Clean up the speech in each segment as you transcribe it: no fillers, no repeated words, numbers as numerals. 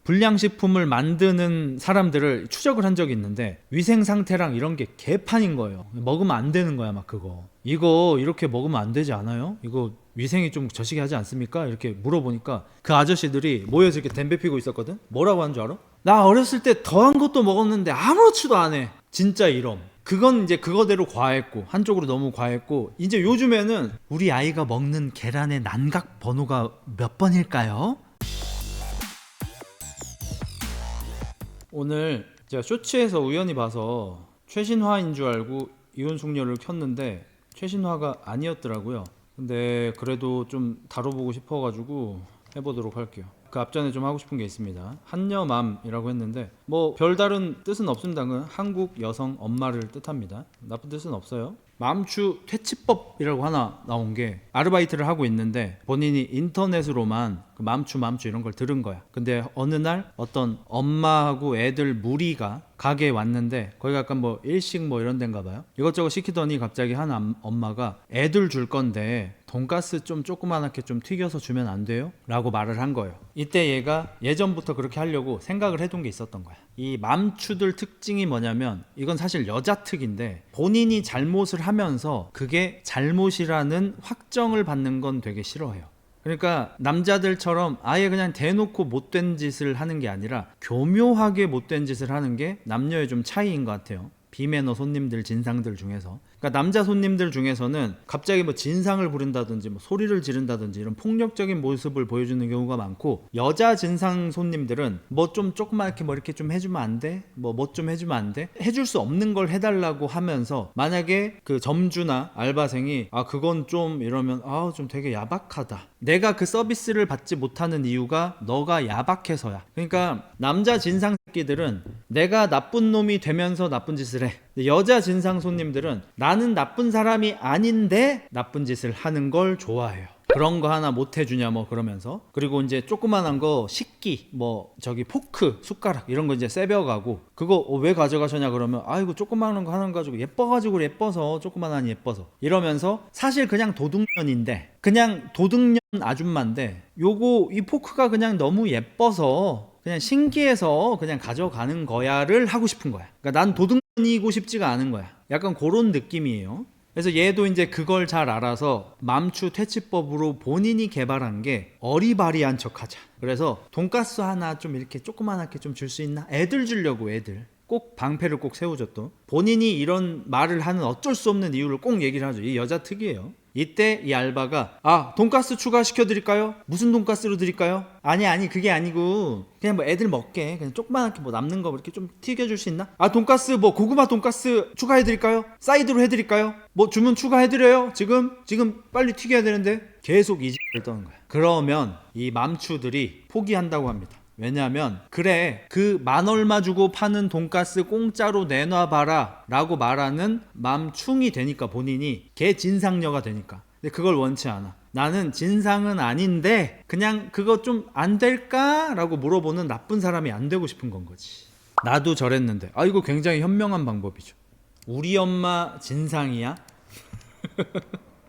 불량식품을 만드는 사람들을 추적을 한 적이 있는데 위생 상태랑 이런 게 개판인 거예요. 먹으면 안 되는 거야 막 그거. 이거 이렇게 먹으면 안 되지 않아요? 이거 위생이 좀 저시기 하지 않습니까? 이렇게 물어보니까 그 아저씨들이 모여서 이렇게 담배 피고 있었거든? 뭐라고 하는 줄 알아? 나 어렸을 때 더한 것도 먹었는데 아무렇지도 않아. 진짜 이럼. 그건 이제 그거대로 과했고 한쪽으로 너무 과했고 이제 요즘에는 우리 아이가 먹는 계란의 난각 번호가 몇 번일까요? 오늘 제가 쇼츠에서 우연히 봐서 최신화인 줄 알고 이혼숙녀를 켰는데 최신화가 아니었더라고요. 근데 그래도 좀 다뤄보고 싶어가지고 해보도록 할게요. 그 앞전에 좀 하고 싶은 게 있습니다. 한여맘이라고 했는데 뭐 별다른 뜻은 없습니다. 한국 여성 엄마를 뜻합니다. 나쁜 뜻은 없어요. 맘추 퇴치법이라고 하나 나온 게 아르바이트를 하고 있는데 본인이 인터넷으로만 그 맘추 이런 걸 들은 거야. 근데 어느 날 어떤 엄마하고 애들 무리가 가게에 왔는데 거기가 약간 뭐 일식 뭐 이런 데인가 봐요. 이것저것 시키더니 갑자기 한 엄마가 애들 줄 건데 돈가스 좀 조그만하게 좀 튀겨서 주면 안 돼요? 라고 말을 한 거예요. 이때 얘가 예전부터 그렇게 하려고 생각을 해둔 게 있었던 거야. 이 맘추들 특징이 뭐냐면 이건 사실 여자 특인데 본인이 잘못을 하면서 그게 잘못이라는 확정을 받는 건 되게 싫어해요. 그러니까 남자들처럼 아예 그냥 대놓고 못된 짓을 하는 게 아니라 교묘하게 못된 짓을 하는 게 남녀의 좀 차이인 것 같아요. 비매너 손님들 진상들 중에서. 그러니까 남자 손님들 중에서는 갑자기 뭐 진상을 부른다든지 뭐 소리를 지른다든지 이런 폭력적인 모습을 보여주는 경우가 많고, 여자 진상 손님들은 뭐 좀 조그맣게 뭐 이렇게 좀 해주면 안 돼? 뭐 좀 해주면 안 돼? 해줄 수 없는 걸 해달라고 하면서 만약에 그 점주나 알바생이 아 그건 좀 이러면 아 좀 되게 야박하다. 내가 그 서비스를 받지 못하는 이유가 너가 야박해서야. 그러니까 남자 진상 새끼들은 내가 나쁜 놈이 되면서 나쁜 짓을 해. 여자 진상 손님들은 나는 나쁜 사람이 아닌데 나쁜 짓을 하는 걸 좋아해요. 그런 거 하나 못 해주냐 뭐 그러면서. 그리고 이제 조그만한 거 식기 뭐 저기 포크 숟가락 이런 거 이제 세벼가고 그거 왜 가져가셨냐 그러면 아이고 조그만한 거 하나 가지고 예뻐가지고 예뻐서 조그만하니 예뻐서 이러면서 사실 그냥 도둑년인데 그냥 도둑년 아줌마인데 요거 이 포크가 그냥 너무 예뻐서 그냥 신기해서 그냥 가져가는 거야를 하고 싶은 거야. 그러니까 난 도둑년이고 싶지가 않은 거야. 약간 그런 느낌이에요. 그래서 얘도 이제 그걸 잘 알아서 맘추 퇴치법으로 본인이 개발한 게 어리바리한 척하자. 그래서 돈가스 하나 좀 이렇게 조그만하게 좀 줄 수 있나? 애들 주려고 애들. 꼭 방패를 꼭 세우죠 또. 본인이 이런 말을 하는 어쩔 수 없는 이유를 꼭 얘기를 하죠. 이 여자 특이해요. 이때 이 알바가 아 돈가스 추가시켜 드릴까요? 무슨 돈가스로 드릴까요? 아니 그게 아니고 그냥 뭐 애들 먹게 그냥 조그만하게 뭐 남는 거 이렇게 좀 튀겨줄 수 있나? 아 돈가스 뭐 고구마 돈가스 추가해 드릴까요? 사이드로 해드릴까요? 뭐 주문 추가해 드려요? 지금 빨리 튀겨야 되는데 계속 이 X를 떠는 거야. 그러면 이 맘추들이 포기한다고 합니다. 왜냐하면 그래 그 만 얼마 주고 파는 돈가스 공짜로 내놔봐라 라고 말하는 맘충이 되니까 본인이 걔 진상녀가 되니까. 근데 그걸 원치 않아. 나는 진상은 아닌데 그냥 그거 좀 안 될까? 라고 물어보는 나쁜 사람이 안 되고 싶은 건 거지. 나도 저랬는데 아 이거 굉장히 현명한 방법이죠. 우리 엄마 진상이야?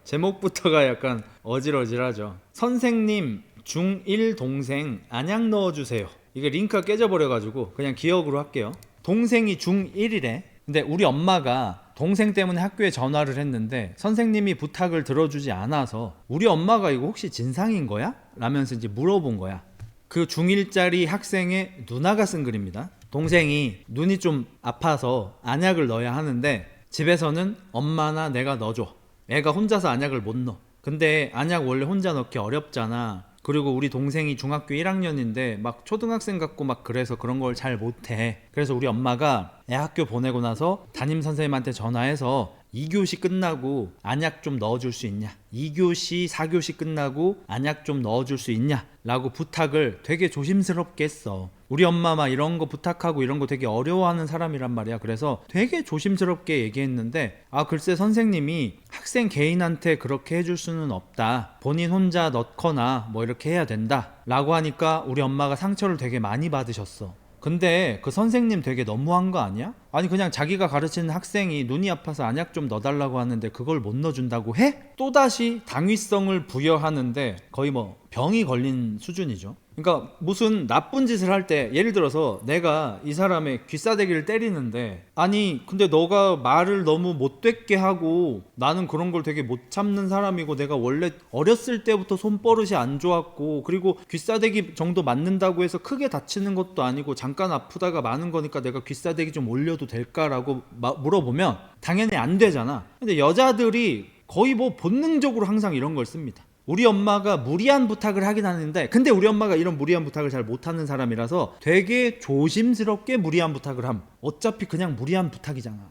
제목부터가 약간 어질어질하죠. 선생님 중1 동생 안약 넣어주세요. 이게 링크가 깨져버려가지고 그냥 기억으로 할게요. 동생이 중1이래. 근데 우리 엄마가 동생 때문에 학교에 전화를 했는데 선생님이 부탁을 들어주지 않아서 우리 엄마가 이거 혹시 진상인 거야? 라면서 이제 물어본 거야. 그 중1짜리 학생의 누나가 쓴 글입니다. 동생이 눈이 좀 아파서 안약을 넣어야 하는데 집에서는 엄마나 내가 넣어줘. 애가 혼자서 안약을 못 넣어. 근데 안약 원래 혼자 넣기 어렵잖아. 그리고 우리 동생이 중학교 1학년인데 막 초등학생 같고 막 그래서 그런 걸 잘 못해. 그래서 우리 엄마가 애 학교 보내고 나서 담임 선생님한테 전화해서 2교시 끝나고 안약 좀 넣어줄 수 있냐, 2교시 4교시 끝나고 안약 좀 넣어줄 수 있냐 라고 부탁을 되게 조심스럽게 했어. 우리 엄마 막 이런 거 부탁하고 이런 거 되게 어려워하는 사람이란 말이야. 그래서 되게 조심스럽게 얘기했는데 아 글쎄 선생님이 학생 개인한테 그렇게 해줄 수는 없다, 본인 혼자 넣거나 뭐 이렇게 해야 된다 라고 하니까 우리 엄마가 상처를 되게 많이 받으셨어. 근데 그 선생님 되게 너무한 거 아니야? 아니 그냥 자기가 가르치는 학생이 눈이 아파서 안약 좀 넣어달라고 하는데 그걸 못 넣어준다고 해? 또다시 당위성을 부여하는데 거의 뭐 병이 걸린 수준이죠. 그러니까 무슨 나쁜 짓을 할 때 예를 들어서 내가 이 사람의 귀싸대기를 때리는데 아니 근데 너가 말을 너무 못되게 하고 나는 그런 걸 되게 못 참는 사람이고 내가 원래 어렸을 때부터 손버릇이 안 좋았고 그리고 귀싸대기 정도 맞는다고 해서 크게 다치는 것도 아니고 잠깐 아프다가 마는 거니까 내가 귀싸대기 좀 올려도 될까라고 물어보면 당연히 안 되잖아. 근데 여자들이 거의 뭐 본능적으로 항상 이런 걸 씁니다. 우리 엄마가 무리한 부탁을 하긴 하는데 근데 우리 엄마가 이런 무리한 부탁을 잘 못하는 사람이라서 되게 조심스럽게 무리한 부탁을 함. 어차피 그냥 무리한 부탁이잖아.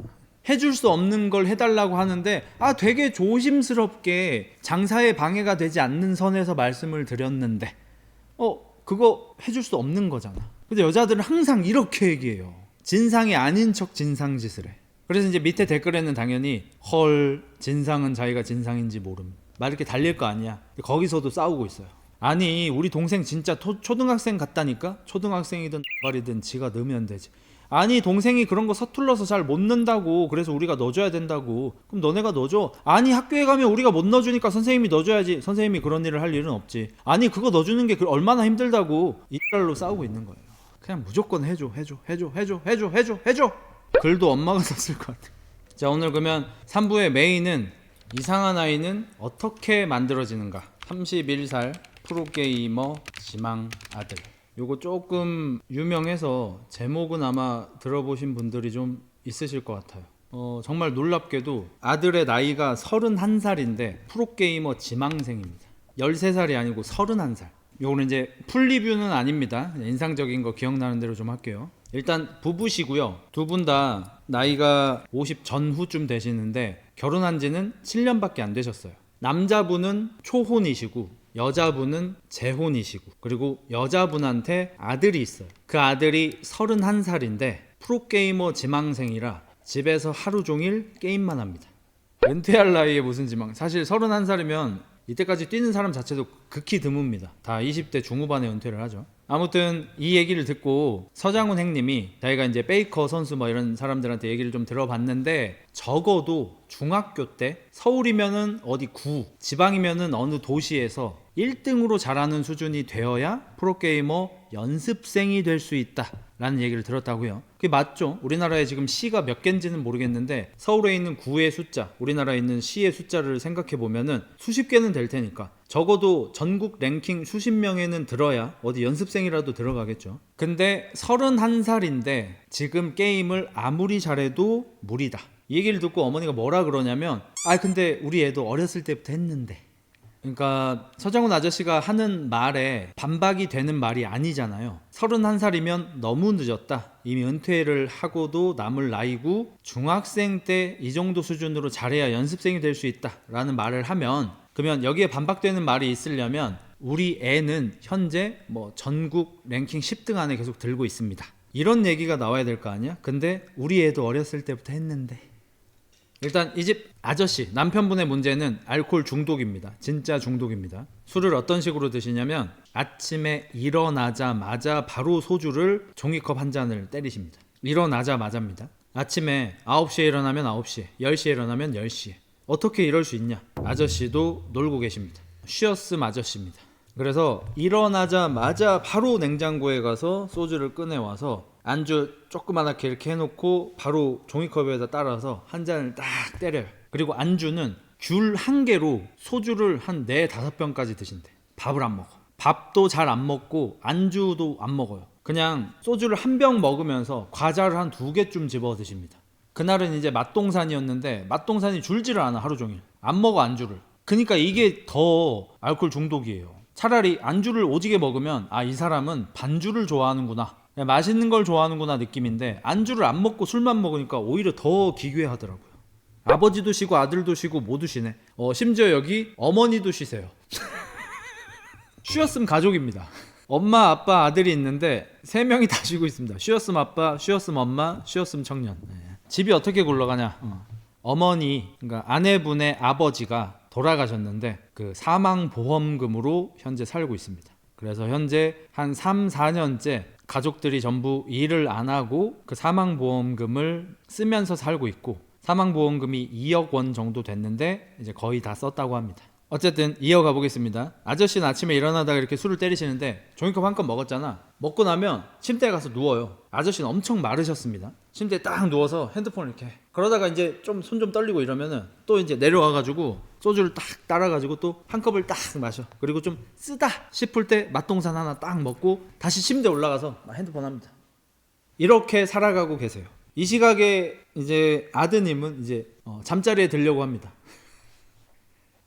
해줄 수 없는 걸 해달라고 하는데 되게 조심스럽게 장사에 방해가 되지 않는 선에서 말씀을 드렸는데 그거 해줄 수 없는 거잖아. 근데 여자들은 항상 이렇게 얘기해요. 진상이 아닌 척 진상짓을 해. 그래서 이제 밑에 댓글에는 당연히 헐 진상은 자기가 진상인지 모름 막 이렇게 달릴 거 아니야. 거기서도 싸우고 있어요. 아니 우리 동생 진짜 초등학생 같다니까? 초등학생이든 말이든 지가 넣으면 되지. 아니 동생이 그런 거 서툴러서 잘 못 넣는다고 그래서 우리가 넣어줘야 된다고. 그럼 너네가 넣어줘. 아니 학교에 가면 우리가 못 넣어주니까 선생님이 넣어줘야지. 선생님이 그런 일을 할 일은 없지. 아니 그거 넣어주는 게 얼마나 힘들다고. 이랄로 싸우고 있는 거예요. 그냥 무조건 해줘. 글도 엄마가 썼을 것 같아. 자 오늘 그러면 3부의 메인은 이상한 아이는 어떻게 만들어지는가. 31살 프로게이머 지망 아들. 요거 조금 유명해서 제목은 아마 들어보신 분들이 좀 있으실 것 같아요. 정말 놀랍게도 아들의 나이가 31살인데 프로게이머 지망생입니다. 13살이 아니고 31살. 요거는 이제 풀리뷰는 아닙니다. 인상적인 거 기억나는 대로 좀 할게요. 일단 부부시고요. 두 분 다 나이가 50 전후쯤 되시는데 결혼한 지는 7년밖에 안 되셨어요. 남자분은 초혼이시고 여자분은 재혼이시고 그리고 여자분한테 아들이 있어요. 그 아들이 31살인데 프로게이머 지망생이라 집에서 하루 종일 게임만 합니다. 은퇴할 나이에 무슨 지망. 사실 31살이면 이때까지 뛰는 사람 자체도 극히 드뭅니다. 다 20대 중후반에 은퇴를 하죠. 아무튼 이 얘기를 듣고 서장훈 행님이 자기가 이제 베이커 선수 뭐 이런 사람들한테 얘기를 좀 들어봤는데 적어도 중학교 때 서울이면은 어디 구, 지방이면은 어느 도시에서 1등으로 잘하는 수준이 되어야 프로게이머 연습생이 될 수 있다 라는 얘기를 들었다고요. 그게 맞죠? 우리나라에 지금 시가 몇 개인지는 모르겠는데 서울에 있는 구의 숫자, 우리나라에 있는 시의 숫자를 생각해 보면은 수십 개는 될 테니까 적어도 전국 랭킹 수십 명에는 들어야 어디 연습생이라도 들어가겠죠. 근데 31살인데 지금 게임을 아무리 잘해도 무리다. 이 얘기를 듣고 어머니가 뭐라 그러냐면 근데 우리 애도 어렸을 때부터 했는데. 그러니까 서장훈 아저씨가 하는 말에 반박이 되는 말이 아니잖아요. 31살이면 너무 늦었다. 이미 은퇴를 하고도 남을 나이고 중학생 때 이 정도 수준으로 잘해야 연습생이 될 수 있다 라는 말을 하면 그러면 여기에 반박되는 말이 있으려면 우리 애는 현재 뭐 전국 랭킹 10등 안에 계속 들고 있습니다. 이런 얘기가 나와야 될 거 아니야? 근데 우리 애도 어렸을 때부터 했는데. 일단 이 집 아저씨 남편분의 문제는 알코올 중독입니다. 진짜 중독입니다. 술을 어떤 식으로 드시냐면 아침에 일어나자마자 바로 소주를 종이컵 한 잔을 때리십니다. 일어나자마자입니다. 아침에 9시에 일어나면 9시에 10시에 일어나면 10시에. 어떻게 이럴 수 있냐. 아저씨도 놀고 계십니다. 쉬었음 아저씨입니다. 그래서 일어나자마자 바로 냉장고에 가서 소주를 꺼내와서 안주 조그맣게 이렇게 해놓고 바로 종이컵에다 따라서 한 잔을 딱 때려요. 그리고 안주는 귤 한 개로 소주를 한 4-5병까지 드신대. 밥을 안 먹어. 밥도 잘 안 먹고 안주도 안 먹어요. 그냥 소주를 한 병 먹으면서 과자를 한 2개쯤 집어 드십니다. 그날은 이제 맛동산이었는데 맛동산이 줄지를 않아. 하루 종일 안 먹어 안주를. 그러니까 이게 더 알코올 중독이에요. 차라리 안주를 오지게 먹으면 이 사람은 반주를 좋아하는구나, 맛있는 걸 좋아하는구나 느낌인데 안주를 안 먹고 술만 먹으니까 오히려 더 기괴하더라고요. 아버지도 쉬고 아들도 쉬고 모두 쉬네. 심지어 여기 어머니도 쉬세요. 쉬었음 가족입니다. 엄마 아빠 아들이 있는데 3명이 다 쉬고 있습니다. 쉬었음 아빠, 쉬었음 엄마, 쉬었음 청년. 집이 어떻게 굴러가냐. 어머니, 그러니까 아내분의 아버지가 돌아가셨는데 그 사망보험금으로 현재 살고 있습니다. 그래서 현재 한 3-4년째 가족들이 전부 일을 안 하고 그 사망보험금을 쓰면서 살고 있고 사망보험금이 2억 원 정도 됐는데 이제 거의 다 썼다고 합니다. 어쨌든 이어가 보겠습니다. 아저씨는 아침에 일어나다가 이렇게 술을 때리시는데 종이컵 한 컵 먹었잖아. 먹고 나면 침대에 가서 누워요. 아저씨는 엄청 마르셨습니다. 침대에 딱 누워서 핸드폰을 이렇게, 그러다가 이제 좀 손 좀 떨리고 이러면은 또 이제 내려와가지고 소주를 딱 따라가지고 또 한 컵을 딱 마셔. 그리고 좀 쓰다 싶을 때 맛동산 하나 딱 먹고 다시 침대에 올라가서 핸드폰 합니다. 이렇게 살아가고 계세요. 이 시각에 이제 아드님은 이제 잠자리에 들려고 합니다.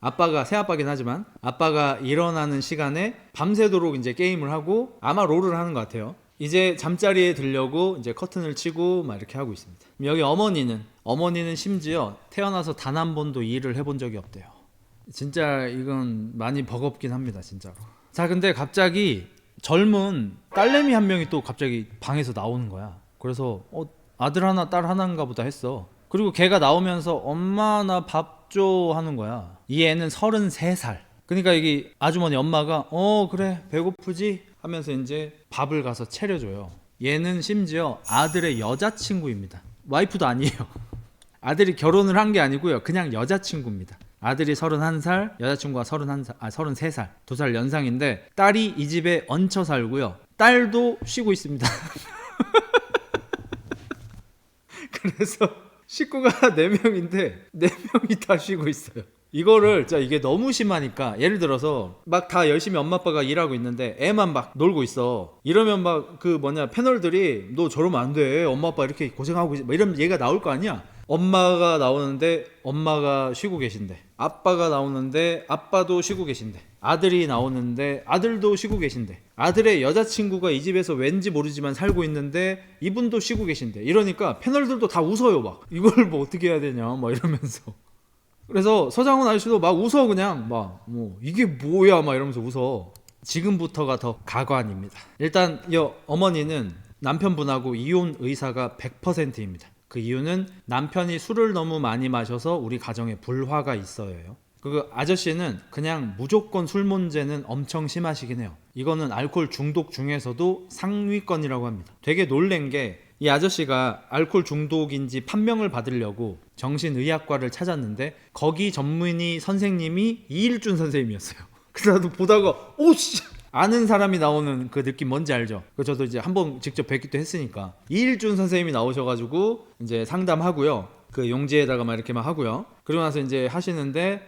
아빠가, 새아빠긴 하지만 아빠가 일어나는 시간에 밤새도록 이제 게임을 하고 아마 롤을 하는 것 같아요. 이제 잠자리에 들려고 이제 커튼을 치고 막 이렇게 하고 있습니다. 여기 어머니는 심지어 태어나서 단 한 번도 일을 해본 적이 없대요. 진짜 이건 많이 버겁긴 합니다, 진짜로. 자, 근데 갑자기 젊은 딸내미 한 명이 또 갑자기 방에서 나오는 거야. 그래서 아들 하나 딸 하나인가 보다 했어. 그리고 걔가 나오면서 엄마 나 밥 줘 하는 거야. 이 애는 33살. 그러니까 이게 아주머니 엄마가 그래 배고프지 하면서 이제 밥을 가서 차려줘요. 얘는 심지어 아들의 여자친구입니다. 와이프도 아니에요. 아들이 결혼을 한 게 아니고요. 그냥 여자친구입니다. 아들이 31살, 여자친구가 33살, 2살 연상인데 딸이 이 집에 얹혀 살고요. 딸도 쉬고 있습니다. 그래서 식구가 4명인데 4명이 다 쉬고 있어요. 이거를 진짜 이게 너무 심하니까, 예를 들어서 막 다 열심히 엄마 아빠가 일하고 있는데 애만 막 놀고 있어. 이러면 막 패널들이 너 저러면 안 돼, 엄마 아빠 이렇게 고생하고 있어, 막 이러면 얘가 나올 거 아니야. 엄마가 나오는데 엄마가 쉬고 계신데, 아빠가 나오는데 아빠도 쉬고 계신데, 아들이 나오는데 아들도 쉬고 계신데, 아들의 여자친구가 이 집에서 왠지 모르지만 살고 있는데 이분도 쉬고 계신데, 이러니까 패널들도 다 웃어요. 막 이걸 뭐 어떻게 해야 되냐 막 이러면서. 그래서 서장훈 아저씨도 막 웃어. 그냥 막 이게 뭐야 막 이러면서 웃어. 지금부터가 더 가관입니다. 일단 이 어머니는 남편분하고 이혼 의사가 100%입니다. 그 이유는 남편이 술을 너무 많이 마셔서 우리 가정에 불화가 있어요. 그 아저씨는 그냥 무조건 술 문제는 엄청 심하시긴 해요. 이거는 알코올 중독 중에서도 상위권이라고 합니다. 되게 놀란 게, 이 아저씨가 알코올 중독인지 판명을 받으려고 정신의학과를 찾았는데 거기 전문의 선생님이 이일준 선생님이었어요. 그래서 나도 보다가 오씨, 아는 사람이 나오는 그 느낌 뭔지 알죠? 저도 이제 한번 직접 뵙기도 했으니까. 이일준 선생님이 나오셔가지고 이제 상담하고요. 그 용지에다가 막 이렇게 막 하고요. 그러고 나서 이제 하시는데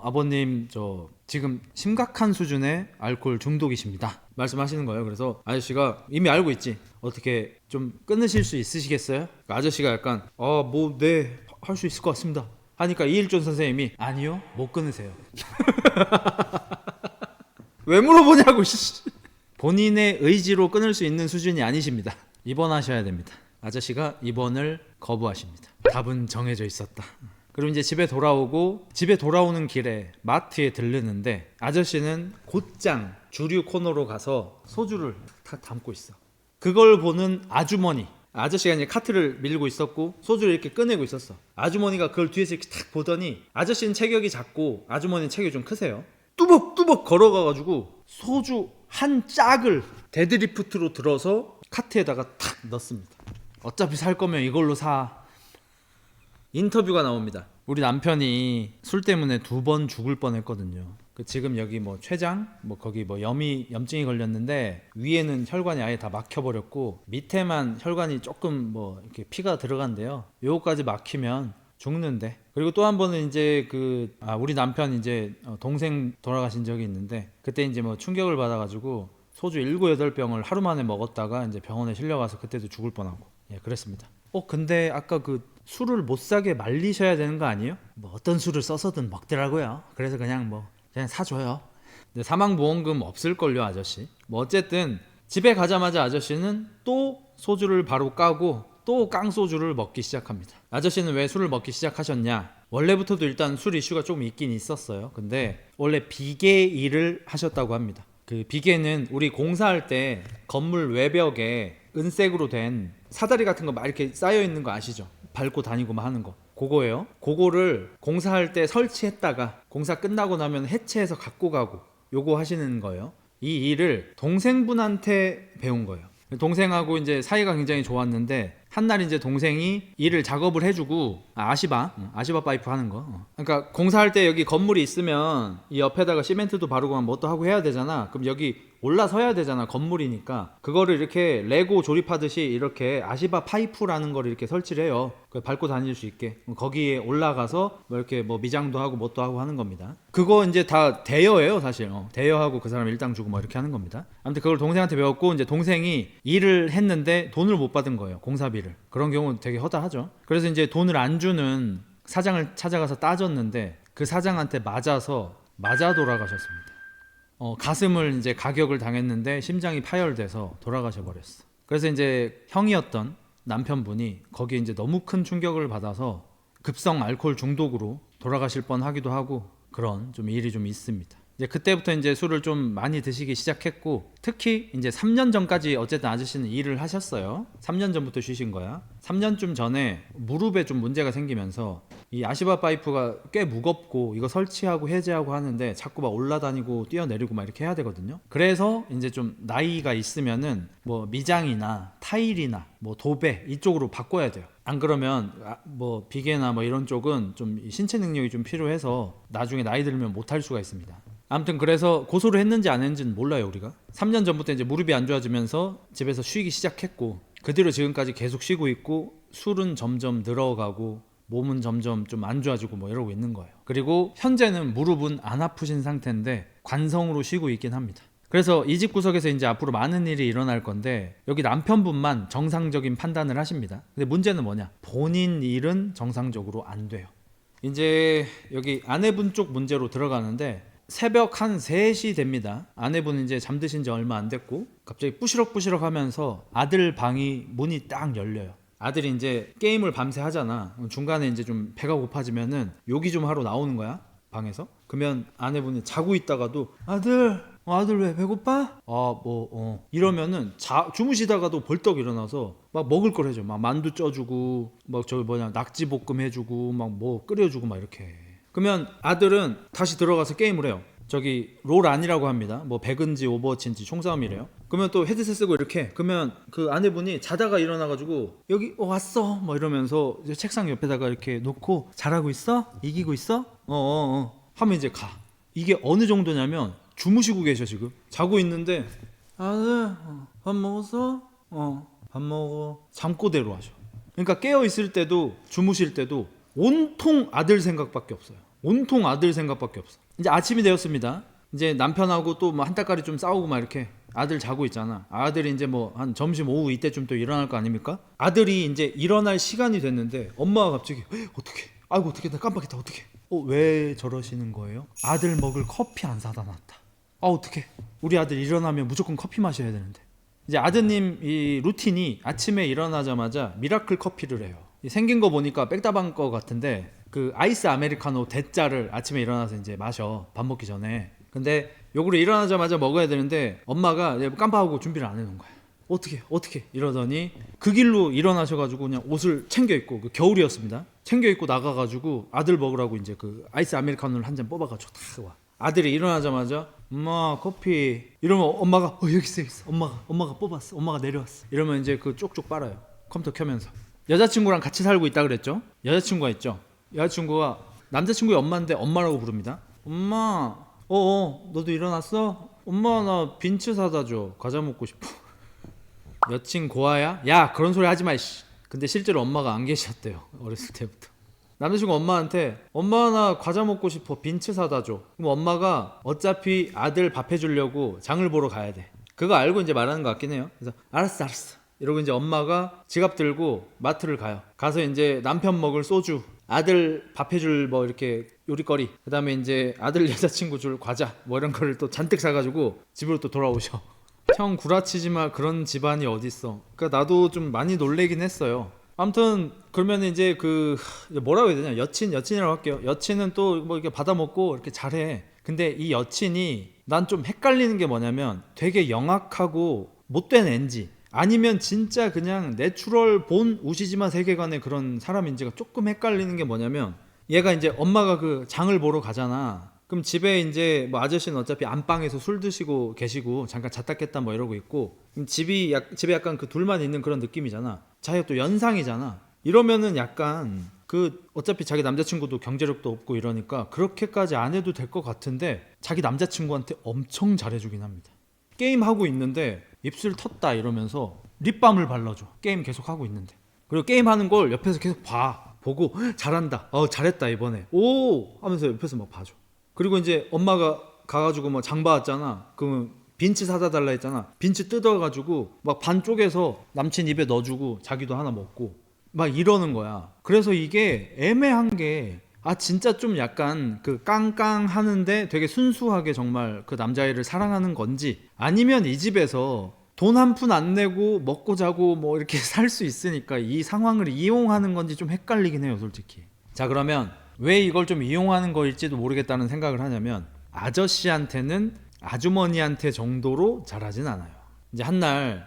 아버님 저 지금 심각한 수준의 알코올 중독이십니다 말씀하시는 거예요. 그래서 아저씨가 이미 알고 있지, 어떻게 좀 끊으실 수 있으시겠어요? 아저씨가 약간 네 할 수 있을 것 같습니다 하니까 이일준 선생님이 아니요 못 끊으세요. 왜 물어보냐고. 본인의 의지로 끊을 수 있는 수준이 아니십니다. 입원하셔야 됩니다. 아저씨가 입원을 거부하십니다. 답은 정해져 있었다. 그리고 이제 집에 돌아오는 길에 마트에 들르는데 아저씨는 곧장 주류 코너로 가서 소주를 다 담고 있어. 그걸 보는 아주머니, 아저씨가 이제 카트를 밀고 있었고 소주를 이렇게 꺼내고 있었어. 아주머니가 그걸 뒤에서 이렇게 탁 보더니, 아저씨는 체격이 작고 아주머니는 체격이 좀 크세요. 뚜벅뚜벅 걸어가가지고 소주 한 짝을 데드리프트로 들어서 카트에다가 탁 넣습니다. 어차피 살 거면 이걸로 사. 인터뷰가 나옵니다. 우리 남편이 술 때문에 2번 죽을 뻔했거든요. 지금 여기 췌장, 거기 염증이 걸렸는데 위에는 혈관이 아예 다 막혀버렸고 밑에만 혈관이 조금 이렇게 피가 들어간대요. 요거까지 막히면 죽는데. 그리고 또 한 번은 이제 우리 남편 이제 동생 돌아가신 적이 있는데, 그때 이제 충격을 받아가지고 소주 7, 8병을 하루 만에 먹었다가 이제 병원에 실려가서 그때도 죽을 뻔하고, 그랬습니다. 근데 아까 술을 못 사게 말리셔야 되는 거 아니에요? 어떤 술을 써서든 먹더라고요. 그래서 그냥 사줘요. 근데 사망보험금 없을걸요, 아저씨. 어쨌든 집에 가자마자 아저씨는 또 소주를 바로 까고 또 깡소주를 먹기 시작합니다. 아저씨는 왜 술을 먹기 시작하셨냐? 원래부터도 일단 술 이슈가 좀 있긴 있었어요. 근데 원래 비계 일을 하셨다고 합니다. 그 비계는 우리 공사할 때 건물 외벽에 은색으로 된 사다리 같은 거 막 이렇게 쌓여 있는 거 아시죠? 밟고 다니고 막 하는 거. 그거예요. 그거를 공사할 때 설치했다가 공사 끝나고 나면 해체해서 갖고 가고, 요거 하시는 거예요. 이 일을 동생분한테 배운 거예요. 동생하고 이제 사이가 굉장히 좋았는데 한날 이제 동생이 일을 작업을 해주고 아시바 파이프 하는 거. 그러니까 공사할 때 여기 건물이 있으면 이 옆에다가 시멘트도 바르고 뭣도 하고 해야 되잖아. 그럼 여기 올라서야 되잖아. 건물이니까 그거를 이렇게 레고 조립하듯이 이렇게 아시바 파이프라는 거를 이렇게 설치를 해요. 밟고 다닐 수 있게. 거기에 올라가서 뭐 이렇게 뭐 미장도 하고 뭣도 하고 하는 겁니다. 그거 이제 다 대여예요 사실. 대여하고 그 사람 일당 주고 뭐 이렇게 하는 겁니다. 아무튼 그걸 동생한테 배웠고 이제 동생이 일을 했는데 돈을 못 받은 거예요. 공사비를. 그런 경우는 되게 허다하죠. 그래서 이제 돈을 안 주는 사장을 찾아가서 따졌는데 그 사장한테 맞아 돌아가셨습니다. 가슴을 이제 가격을 당했는데 심장이 파열돼서 돌아가셔 버렸어. 그래서 이제 형이었던 남편분이 거기에 이제 너무 큰 충격을 받아서 급성 알코올 중독으로 돌아가실 뻔하기도 하고 그런 좀 일이 좀 있습니다. 이제 그때부터 이제 술을 좀 많이 드시기 시작했고 특히 이제 3년 전까지 어쨌든 아저씨는 일을 하셨어요. 3년 전부터 쉬신 거야. 3년쯤 전에 무릎에 좀 문제가 생기면서 이 아시바 파이프가 꽤 무겁고 이거 설치하고 해제하고 하는데 자꾸 막 올라다니고 뛰어내리고 막 이렇게 해야 되거든요. 그래서 이제 좀 나이가 있으면은 뭐 미장이나 타일이나 뭐 도배 이쪽으로 바꿔야 돼요. 안 그러면 뭐 비계나 뭐 이런 쪽은 좀 신체 능력이 좀 필요해서 나중에 나이 들면 못할 수가 있습니다. 아무튼 그래서 고소를 했는지 안 했는지는 몰라요 우리가. 3년 전부터 이제 무릎이 안 좋아지면서 집에서 쉬기 시작했고 그 뒤로 지금까지 계속 쉬고 있고 술은 점점 늘어가고 몸은 점점 좀 안 좋아지고 뭐 이러고 있는 거예요. 그리고 현재는 무릎은 안 아프신 상태인데 관성으로 쉬고 있긴 합니다. 그래서 이 집 구석에서 이제 앞으로 많은 일이 일어날 건데 여기 남편분만 정상적인 판단을 하십니다. 근데 문제는 뭐냐? 본인 일은 정상적으로 안 돼요. 이제 여기 아내분 쪽 문제로 들어가는데 새벽 한 3시 됩니다. 아내분은 이제 잠드신 지 얼마 안 됐고 갑자기 뿌시럭뿌시럭 하면서 아들 방이 문이 딱 열려요. 아들이 이제 게임을 밤새 하잖아. 중간에 이제 좀 배가 고파지면은 요기 좀 하러 나오는 거야 방에서. 그러면 아내분이 자고 있다가도 아들 왜 배고파? 이러면은 주무시다가도 벌떡 일어나서 막 먹을 걸 해줘. 막 만두 쪄주고 막 낙지볶음 해주고 막 뭐 끓여주고 막 이렇게 해. 그러면 아들은 다시 들어가서 게임을 해요. 저기 롤 아니라고 합니다. 뭐 배그인지 오버워치인지 총싸움이래요. 그러면 또 헤드셋 쓰고 이렇게 그러면 그 아내분이 자다가 일어나가지고 여기 왔어 뭐 이러면서 이제 책상 옆에다가 이렇게 놓고 잘하고 있어? 이기고 있어? 하면 이제 가. 이게 어느 정도냐면 주무시고 계셔 지금. 자고 있는데 아들 밥 먹었어? 밥 먹어. 잠꼬대로 하셔. 그러니까 깨어 있을 때도 주무실 때도 온통 아들 생각밖에 없어요. 온통 아들 생각밖에 없어. 이제 아침이 되었습니다. 이제 남편하고 또 뭐 한 달까지 좀 싸우고 막 이렇게 아들 자고 있잖아. 아들이 이제 뭐 한 점심 오후 이때쯤 또 일어날 거 아닙니까? 아들이 이제 일어날 시간이 됐는데 엄마가 갑자기 어떡해? 아이고 어떡해 나 깜빡했다 어떡해? 왜 저러시는 거예요? 아들 먹을 커피 안 사다 놨다. 어떡해? 우리 아들 일어나면 무조건 커피 마셔야 되는데. 이제 아드님 이 루틴이 아침에 일어나자마자 미라클 커피를 해요. 생긴 거 보니까 백다방 거 같은데 그 아이스 아메리카노 대짜를 아침에 일어나서 이제 마셔. 밥 먹기 전에. 근데 요거를 일어나자마자 먹어야 되는데 엄마가 깜빡하고 준비를 안 해놓은 거야. 어떻게 이러더니 그 길로 일어나셔가지고 그냥 옷을 챙겨 입고 그 겨울이었습니다. 챙겨 입고 나가가지고 아들 먹으라고 이제 그 아이스 아메리카노를 한 잔 뽑아가지고 딱 와. 아들이 일어나자마자 엄마 커피 이러면 엄마가 여기 있어 엄마가 뽑았어 엄마가 내려왔어 이러면 이제 그 쪽쪽 빨아요. 컴퓨터 켜면서. 여자친구랑 같이 살고 있다 그랬죠. 여자친구가 있죠. 여자친구가 남자친구의 엄마인데 엄마라고 부릅니다. 엄마 너도 일어났어? 엄마 나 빈츠 사다 줘. 과자 먹고 싶어. 여친 고아야? 야 그런 소리 하지 마. 근데 실제로 엄마가 안 계셨대요. 어렸을 때부터. 남자친구 엄마한테 엄마 나 과자 먹고 싶어 빈츠 사다 줘. 그럼 엄마가 어차피 아들 밥 해주려고 장을 보러 가야 돼. 그거 알고 이제 말하는 것 같긴 해요. 그래서 알았어 이러고 이제 엄마가 지갑 들고 마트를 가요. 가서 이제 남편 먹을 소주, 아들 밥 해줄 뭐 이렇게 요리거리, 그 다음에 이제 아들 여자친구 줄 과자 뭐 이런 거를 또 잔뜩 사가지고 집으로 또 돌아오셔. 형 구라치지 마. 그런 집안이 어딨어. 그러니까 나도 좀 많이 놀래긴 했어요. 아무튼 그러면 이제 그 뭐라고 해야 되냐, 여친이라고 할게요. 여친은 또 뭐 이렇게 받아먹고 이렇게 잘해. 근데 이 여친이 난 좀 헷갈리는 게 뭐냐면 되게 영악하고 못된 NG 아니면 진짜 그냥 내추럴 본 우시지마 세계관의 그런 사람인지가 조금 헷갈리는 게 뭐냐면 얘가 이제 엄마가 그 장을 보러 가잖아. 그럼 집에 이제 뭐 아저씨는 어차피 안방에서 술 드시고 계시고 잠깐 잤다 깼다 뭐 이러고 있고, 그럼 집에 약간 그 둘만 있는 그런 느낌이잖아. 자기가 또 연상이잖아. 이러면은 약간 그 어차피 자기 남자친구도 경제력도 없고 이러니까 그렇게까지 안 해도 될 것 같은데 자기 남자친구한테 엄청 잘해주긴 합니다. 게임 하고 있는데 입술 텄다 이러면서 립밤을 발라줘. 게임 계속 하고 있는데. 그리고 게임 하는 걸 옆에서 계속 보고 잘한다, 잘했다 이번에, 오 하면서 옆에서 막 봐줘. 그리고 이제 엄마가 가가지고 뭐 장 봐왔잖아. 그러면 빈츠 사다 달라 했잖아. 빈츠 뜯어가지고 막 반 쪼개서 남친 입에 넣어주고 자기도 하나 먹고 막 이러는 거야. 그래서 이게 애매한 게, 진짜 좀 약간 그 깡깡하는데 되게 순수하게 정말 그 남자애를 사랑하는 건지, 아니면 이 집에서 돈 한 푼 안 내고 먹고 자고 뭐 이렇게 살 수 있으니까 이 상황을 이용하는 건지 좀 헷갈리긴 해요, 솔직히. 자, 그러면 왜 이걸 좀 이용하는 거일지도 모르겠다는 생각을 하냐면, 아저씨한테는 아주머니한테 정도로 잘하진 않아요. 이제 한날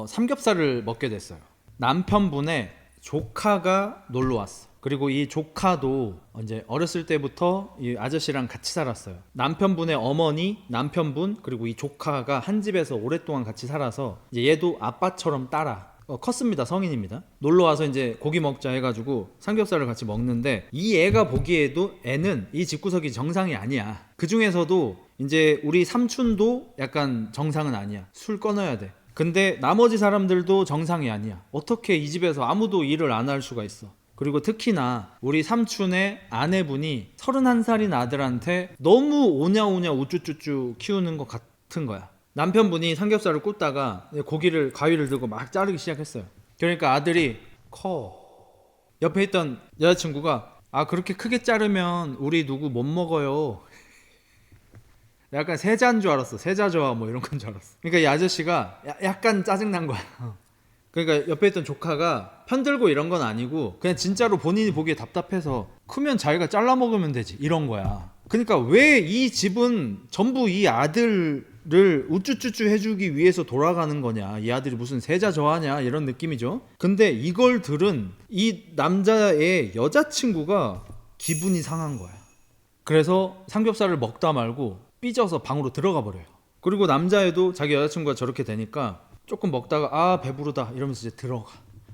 삼겹살을 먹게 됐어요. 남편분의 조카가 놀러 왔어. 그리고 이 조카도 이제 어렸을 때부터 이 아저씨랑 같이 살았어요. 남편분의 어머니, 남편분, 그리고 이 조카가 한 집에서 오랫동안 같이 살아서 이제 얘도 아빠처럼 따라 컸습니다. 성인입니다. 놀러 와서 이제 고기 먹자 해가지고 삼겹살을 같이 먹는데, 이 애가 보기에도 애는 이 집구석이 정상이 아니야. 그 중에서도 이제 우리 삼촌도 약간 정상은 아니야. 술 끊어야 돼. 근데 나머지 사람들도 정상이 아니야. 어떻게 이 집에서 아무도 일을 안 할 수가 있어. 그리고 특히나 우리 삼촌의 아내분이 31살인 아들한테 너무 오냐오냐 우쭈쭈쭈 키우는 것 같은 거야. 남편분이 삼겹살을 굽다가 가위를 들고 막 자르기 시작했어요. 그러니까 아들이 커. 옆에 있던 여자친구가 그렇게 크게 자르면 우리 누구 못 먹어요. 약간 세자인 줄 알았어. 세자저하 뭐 이런 건 줄 알았어. 그러니까 이 아저씨가 약간 짜증난 거야. 그러니까 옆에 있던 조카가 편들고 이런 건 아니고 그냥 진짜로 본인이 보기에 답답해서 크면 자기가 잘라 먹으면 되지 이런 거야. 그러니까 왜 이 집은 전부 이 아들을 우쭈쭈쭈 해주기 위해서 돌아가는 거냐, 이 아들이 무슨 세자저하냐 이런 느낌이죠. 근데 이걸 들은 이 남자의 여자친구가 기분이 상한 거야. 그래서 삼겹살을 먹다 말고 삐져서 방으로 들어가 버려요. 그리고 남자애도 자기 여자친구가 저렇게 되니까 조금 먹다가 배부르다 이러면서 이제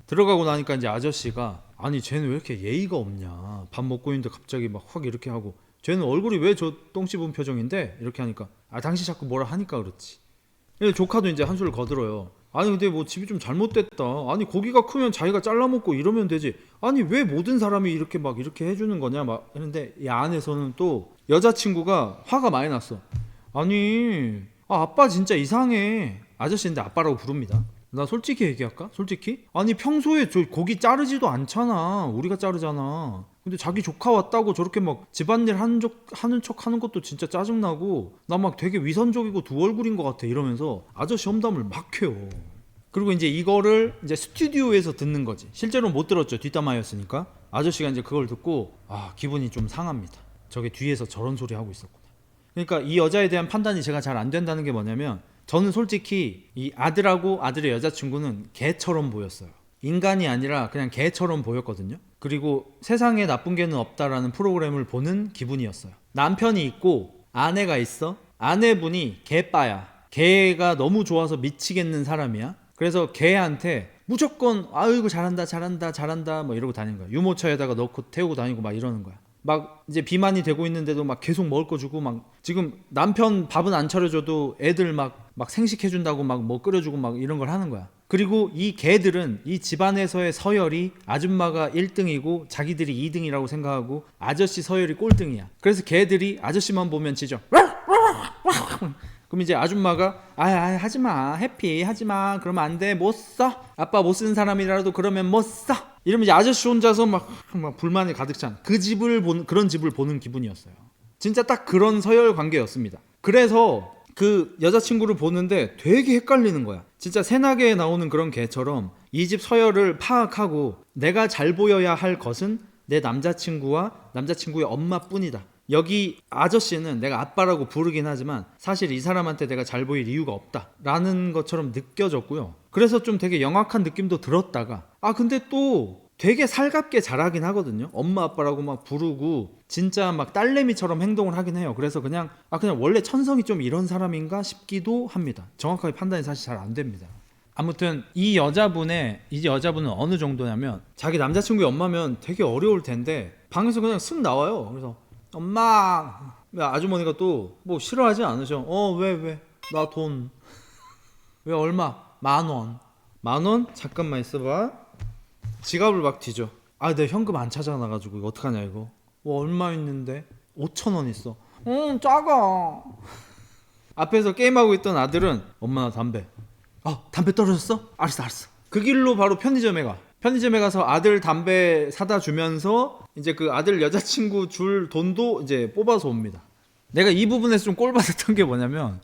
들어가고 나니까 이제 아저씨가, 아니 쟤는 왜 이렇게 예의가 없냐, 밥 먹고 있는데 갑자기 막 확 이렇게 하고, 쟤는 얼굴이 왜 저 똥 씹은 표정인데 이렇게 하니까, 당신 자꾸 뭐라 하니까 그렇지. 조카도 이제 한수를 거들어요. 아니 근데 뭐 집이 좀 잘못됐다. 아니 고기가 크면 자기가 잘라 먹고 이러면 되지. 아니 왜 모든 사람이 이렇게 막 이렇게 해주는 거냐 막 했는데, 이 안에서는 또 여자친구가 화가 많이 났어. 아니 아빠 진짜 이상해. 아저씨인데 아빠라고 부릅니다. 나 솔직히 얘기할까? 솔직히? 아니 평소에 저 고기 자르지도 않잖아. 우리가 자르잖아. 근데 자기 조카 왔다고 저렇게 막 집안일 하는 척 하는 것도 진짜 짜증나고, 나 막 되게 위선적이고 두 얼굴인 것 같아 이러면서 아저씨 험담을 막 해요. 그리고 이제 이거를 이제 스튜디오에서 듣는 거지. 실제로는 못 들었죠. 뒷담화였으니까. 아저씨가 이제 그걸 듣고 기분이 좀 상합니다. 저게 뒤에서 저런 소리 하고 있었구나. 그러니까 이 여자에 대한 판단이 제가 잘 안 된다는 게 뭐냐면, 저는 솔직히 이 아들하고 아들의 여자친구는 개처럼 보였어요. 인간이 아니라 그냥 개처럼 보였거든요. 그리고 세상에 나쁜 개는 없다라는 프로그램을 보는 기분이었어요. 남편이 있고 아내가 있어. 아내분이 개빠야. 개가 너무 좋아서 미치겠는 사람이야. 그래서 개한테 무조건 아이고 잘한다 뭐 이러고 다니는 거야. 유모차에다가 넣고 태우고 다니고 막 이러는 거야. 막 이제 비만이 되고 있는데도 막 계속 먹을 거 주고, 막 지금 남편 밥은 안 차려줘도 애들 막 생식해준다고 막 뭐 끓여주고 막 이런 걸 하는 거야. 그리고 이 개들은 이 집안에서의 서열이 아줌마가 1등이고 자기들이 2등이라고 생각하고 아저씨 서열이 꼴등이야. 그래서 개들이 아저씨만 보면 짖어. 그럼 이제 아줌마가 하지마, 해피 하지마, 그러면 안돼, 못써, 아빠 못 쓰는 사람이라도 그러면 못써, 이러면 이제 아저씨 혼자서 막 불만이 가득 찬 그런 집을 보는 기분이었어요. 진짜 딱 그런 서열 관계였습니다. 그래서 그 여자친구를 보는데 되게 헷갈리는 거야. 진짜 새나개에 나오는 그런 개처럼 이 집 서열을 파악하고 내가 잘 보여야 할 것은 내 남자친구와 남자친구의 엄마뿐이다. 여기 아저씨는 내가 아빠라고 부르긴 하지만 사실 이 사람한테 내가 잘 보일 이유가 없다라는 것처럼 느껴졌고요. 그래서 좀 되게 영악한 느낌도 들었다가 근데 또 되게 살갑게 잘하긴 하거든요. 엄마 아빠라고 막 부르고 진짜 막 딸내미처럼 행동을 하긴 해요. 그래서 그냥 원래 천성이 좀 이런 사람인가 싶기도 합니다. 정확하게 판단이 사실 잘 안 됩니다. 아무튼 이 여자분은 어느 정도냐면 자기 남자친구의 엄마면 되게 어려울 텐데 방에서 그냥 쓱 나와요. 그래서 엄마, 아주머니가 또 뭐 싫어하지 않으셔. 왜? 나 돈. 왜 얼마? 10,000원. 10,000원? 잠깐만 있어봐. 지갑을 막 뒤져. 내 현금 안 찾아놔가지고 이거 어떡하냐 이거. 얼마 있는데? 5,000원 있어. 작아. 앞에서 게임하고 있던 아들은 엄마 나 담배. 담배 떨어졌어? 알았어. 그 길로 바로 편의점에 가. 편의점에 가서 아들 담배 사다 주면서 이제 그 아들 여자친구 줄 돈도 이제 뽑아서 옵니다. 내가 이 부분에서 좀 꼴받았던 게 뭐냐면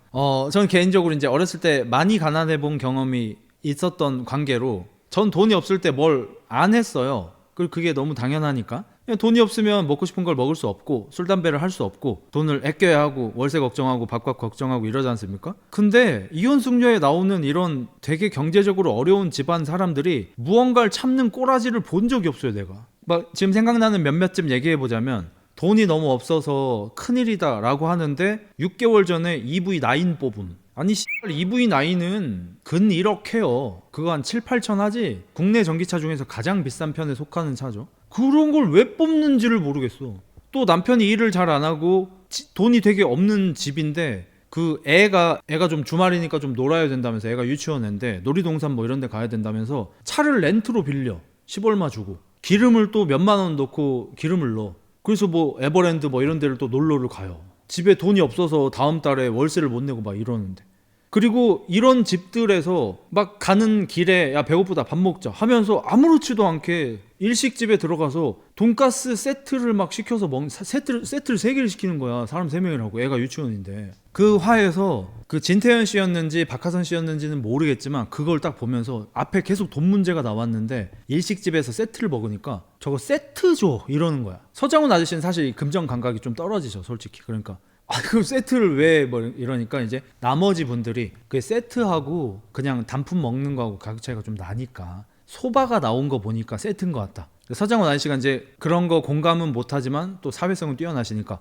저는 개인적으로 이제 어렸을 때 많이 가난해 본 경험이 있었던 관계로 전 돈이 없을 때 뭘 안 했어요. 그리고 그게 너무 당연하니까. 그냥 돈이 없으면 먹고 싶은 걸 먹을 수 없고 술 담배를 할 수 없고 돈을 아껴야 하고 월세 걱정하고 밥값 걱정하고 이러지 않습니까? 근데 이혼 숙녀에 나오는 이런 되게 경제적으로 어려운 집안 사람들이 무언가를 참는 꼬라지를 본 적이 없어요. 내가 막 지금 생각나는 몇몇쯤 얘기해보자면 돈이 너무 없어서 큰일이다 라고 하는데 6개월 전에 EV9 뽑음. 아니 EV9은 근 1억 해요. 그거 한 7, 8천 하지. 국내 전기차 중에서 가장 비싼 편에 속하는 차죠. 그런 걸 왜 뽑는지를 모르겠어. 또 남편이 일을 잘 안 하고 돈이 되게 없는 집인데 그 애가 좀 주말이니까 좀 놀아야 된다면서 애가 유치원인데 놀이동산 뭐 이런 데 가야 된다면서 차를 렌트로 빌려 10얼마 주고 기름을 또 몇만 원 넣고 기름을 넣어. 그래서 뭐 에버랜드 뭐 이런 데를 또 놀러를 가요. 집에 돈이 없어서 다음 달에 월세를 못 내고 막 이러는데. 그리고 이런 집들에서 막 가는 길에 야 배고프다 밥 먹자 하면서 아무렇지도 않게 일식집에 들어가서 돈가스 세트를 막 시켜서 세트를 3개를 시키는 거야. 사람 3명이라고. 애가 유치원인데. 그 화에서 그 진태현 씨였는지 박하선 씨였는지는 모르겠지만 그걸 딱 보면서 앞에 계속 돈 문제가 나왔는데 일식집에서 세트를 먹으니까 저거 세트 줘 이러는 거야. 서장훈 아저씨는 사실 금전 감각이 좀 떨어지죠 솔직히. 그러니까 그 세트를 왜 뭐 이러니까 이제 나머지 분들이 그 세트하고 그냥 단품 먹는 거하고 가격 차이가 좀 나니까 소바가 나온 거 보니까 세트인 것 같다. 서장훈 아저씨가 이제 그런 거 공감은 못하지만 또 사회성은 뛰어나시니까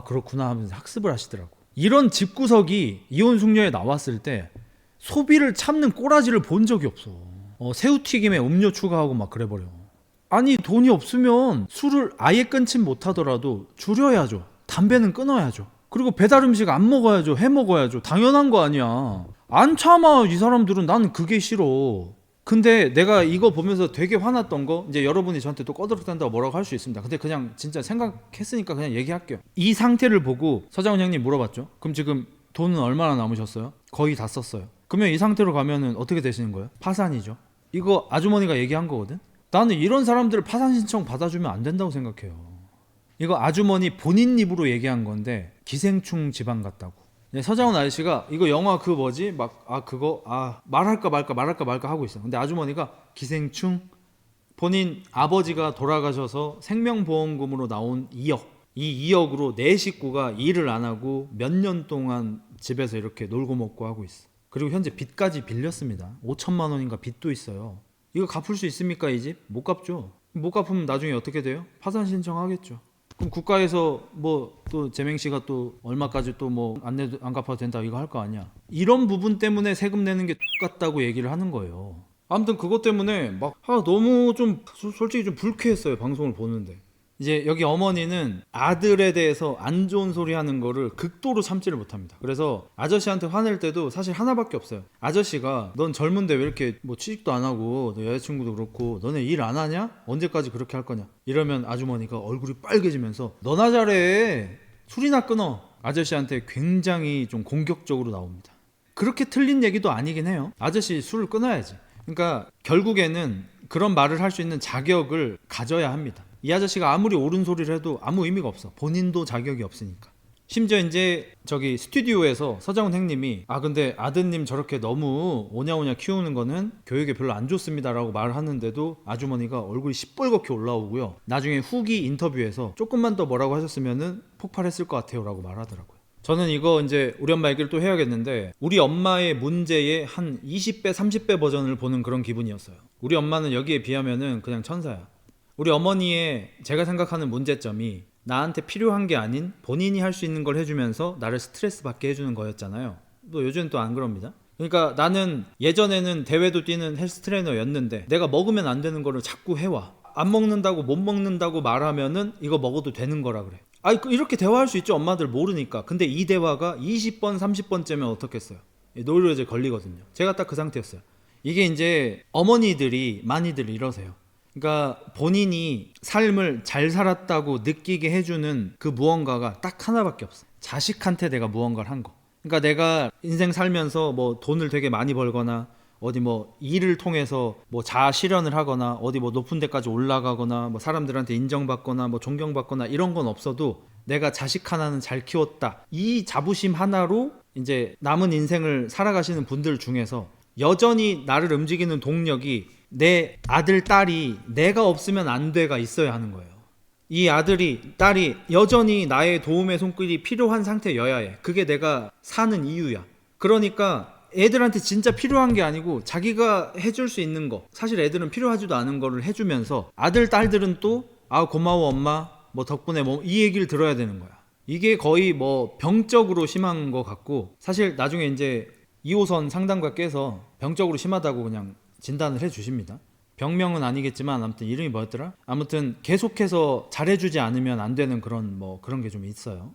그렇구나 하면서 학습을 하시더라고. 이런 집구석이 이혼 숙녀에 나왔을 때 소비를 참는 꼬라지를 본 적이 없어. 새우튀김에 음료 추가하고 막 그래버려. 아니 돈이 없으면 술을 아예 끊진 못하더라도 줄여야죠. 담배는 끊어야죠. 그리고 배달 음식 안 먹어야죠. 해 먹어야죠. 당연한 거 아니야. 안 참아 이 사람들은. 난 그게 싫어. 근데 내가 이거 보면서 되게 화났던 거, 이제 여러분이 저한테 또 꺼들었단다고 뭐라고 할 수 있습니다. 근데 그냥 진짜 생각했으니까 그냥 얘기할게요. 이 상태를 보고 서장훈 형님 물어봤죠. 그럼 지금 돈은 얼마나 남으셨어요? 거의 다 썼어요. 그러면 이 상태로 가면은 어떻게 되시는 거예요? 파산이죠. 이거 아주머니가 얘기한 거거든. 나는 이런 사람들을 파산 신청 받아주면 안 된다고 생각해요. 이거 아주머니 본인 입으로 얘기한 건데 기생충 집안 같다고. 서장훈 아저씨가 이거 영화 그 뭐지 말할까 말까 하고 있어. 근데 아주머니가 기생충, 본인 아버지가 돌아가셔서 생명보험금으로 나온 2억, 이 2억으로 내 식구가 일을 안 하고 몇 년 동안 집에서 이렇게 놀고 먹고 하고 있어. 그리고 현재 빚까지 빌렸습니다. 5천만 원인가 빚도 있어요. 이거 갚을 수 있습니까? 이 집? 못 갚죠. 못 갚으면 나중에 어떻게 돼요? 파산 신청하겠죠. 그럼 국가에서 뭐 또 재맹씨가 또 얼마까지 또 뭐 안 갚아도 된다 이거 할 거 아니야. 이런 부분 때문에 세금 내는 게 똑같다고 얘기를 하는 거예요. 아무튼 그것 때문에 막 너무 좀 솔직히 좀 불쾌했어요. 방송을 보는데. 이제 여기 어머니는 아들에 대해서 안 좋은 소리 하는 거를 극도로 참지를 못합니다. 그래서 아저씨한테 화낼 때도 사실 하나밖에 없어요. 아저씨가 넌 젊은데 왜 이렇게 뭐 취직도 안 하고 너 여자친구도 그렇고 너네 일 안 하냐? 언제까지 그렇게 할 거냐? 이러면 아주머니가 얼굴이 빨개지면서 너나 잘해. 술이나 끊어. 아저씨한테 굉장히 좀 공격적으로 나옵니다. 그렇게 틀린 얘기도 아니긴 해요. 아저씨 술을 끊어야지. 그러니까 결국에는 그런 말을 할 수 있는 자격을 가져야 합니다. 이 아저씨가 아무리 옳은 소리를 해도 아무 의미가 없어. 본인도 자격이 없으니까. 심지어 이제 저기 스튜디오에서 서장훈 형님이 근데 아드님 저렇게 너무 오냐오냐 키우는 거는 교육에 별로 안 좋습니다 라고 말을 하는데도 아주머니가 얼굴이 시뻘겋게 올라오고요. 나중에 후기 인터뷰에서 조금만 더 뭐라고 하셨으면은 폭발했을 것 같아요 라고 말하더라고요. 저는 이거 이제 우리 엄마 얘기를 또 해야겠는데, 우리 엄마의 문제의 한 20배, 30배 버전을 보는 그런 기분이었어요. 우리 엄마는 여기에 비하면은 그냥 천사야. 우리 어머니의 제가 생각하는 문제점이 나한테 필요한 게 아닌 본인이 할 수 있는 걸 해주면서 나를 스트레스 받게 해주는 거였잖아요. 또 요즘은 또 안 그럽니다. 그러니까 나는 예전에는 대회도 뛰는 헬스 트레이너였는데 내가 먹으면 안 되는 거를 자꾸 해와. 안 먹는다고 못 먹는다고 말하면은 이거 먹어도 되는 거라 그래. 이렇게 대화할 수 있죠. 엄마들 모르니까. 근데 이 대화가 20번 30번째면 어떻겠어요. 노이로제 걸리거든요. 제가 딱 그 상태였어요. 이게 이제 어머니들이 많이들 이러세요. 그러니까 본인이 삶을 잘 살았다고 느끼게 해주는 그 무언가가 딱 하나밖에 없어. 자식한테 내가 무언가를 한 거. 그러니까 내가 인생 살면서 뭐 돈을 되게 많이 벌거나 어디 뭐 일을 통해서 뭐 자아 실현을 하거나 어디 뭐 높은 데까지 올라가거나 뭐 사람들한테 인정받거나 뭐 존경받거나 이런 건 없어도 내가 자식 하나는 잘 키웠다, 이 자부심 하나로 이제 남은 인생을 살아가시는 분들 중에서 여전히 나를 움직이는 동력이 내 아들 딸이 내가 없으면 안 돼가 있어야 하는 거예요. 이 아들이 딸이 여전히 나의 도움의 손길이 필요한 상태여야 해. 그게 내가 사는 이유야. 그러니까 애들한테 진짜 필요한 게 아니고 자기가 해줄 수 있는 거, 사실 애들은 필요하지도 않은 거를 해주면서 아들 딸들은 또 고마워 엄마 뭐 덕분에 뭐 이 얘기를 들어야 되는 거야. 이게 거의 뭐 병적으로 심한 거 같고, 사실 나중에 이제 2호선 상담가께서 병적으로 심하다고 그냥 진단을 해주십니다. 병명은 아니겠지만 아무튼 이름이 뭐였더라? 아무튼 계속해서 잘해주지 않으면 안 되는 그런 게 좀 있어요.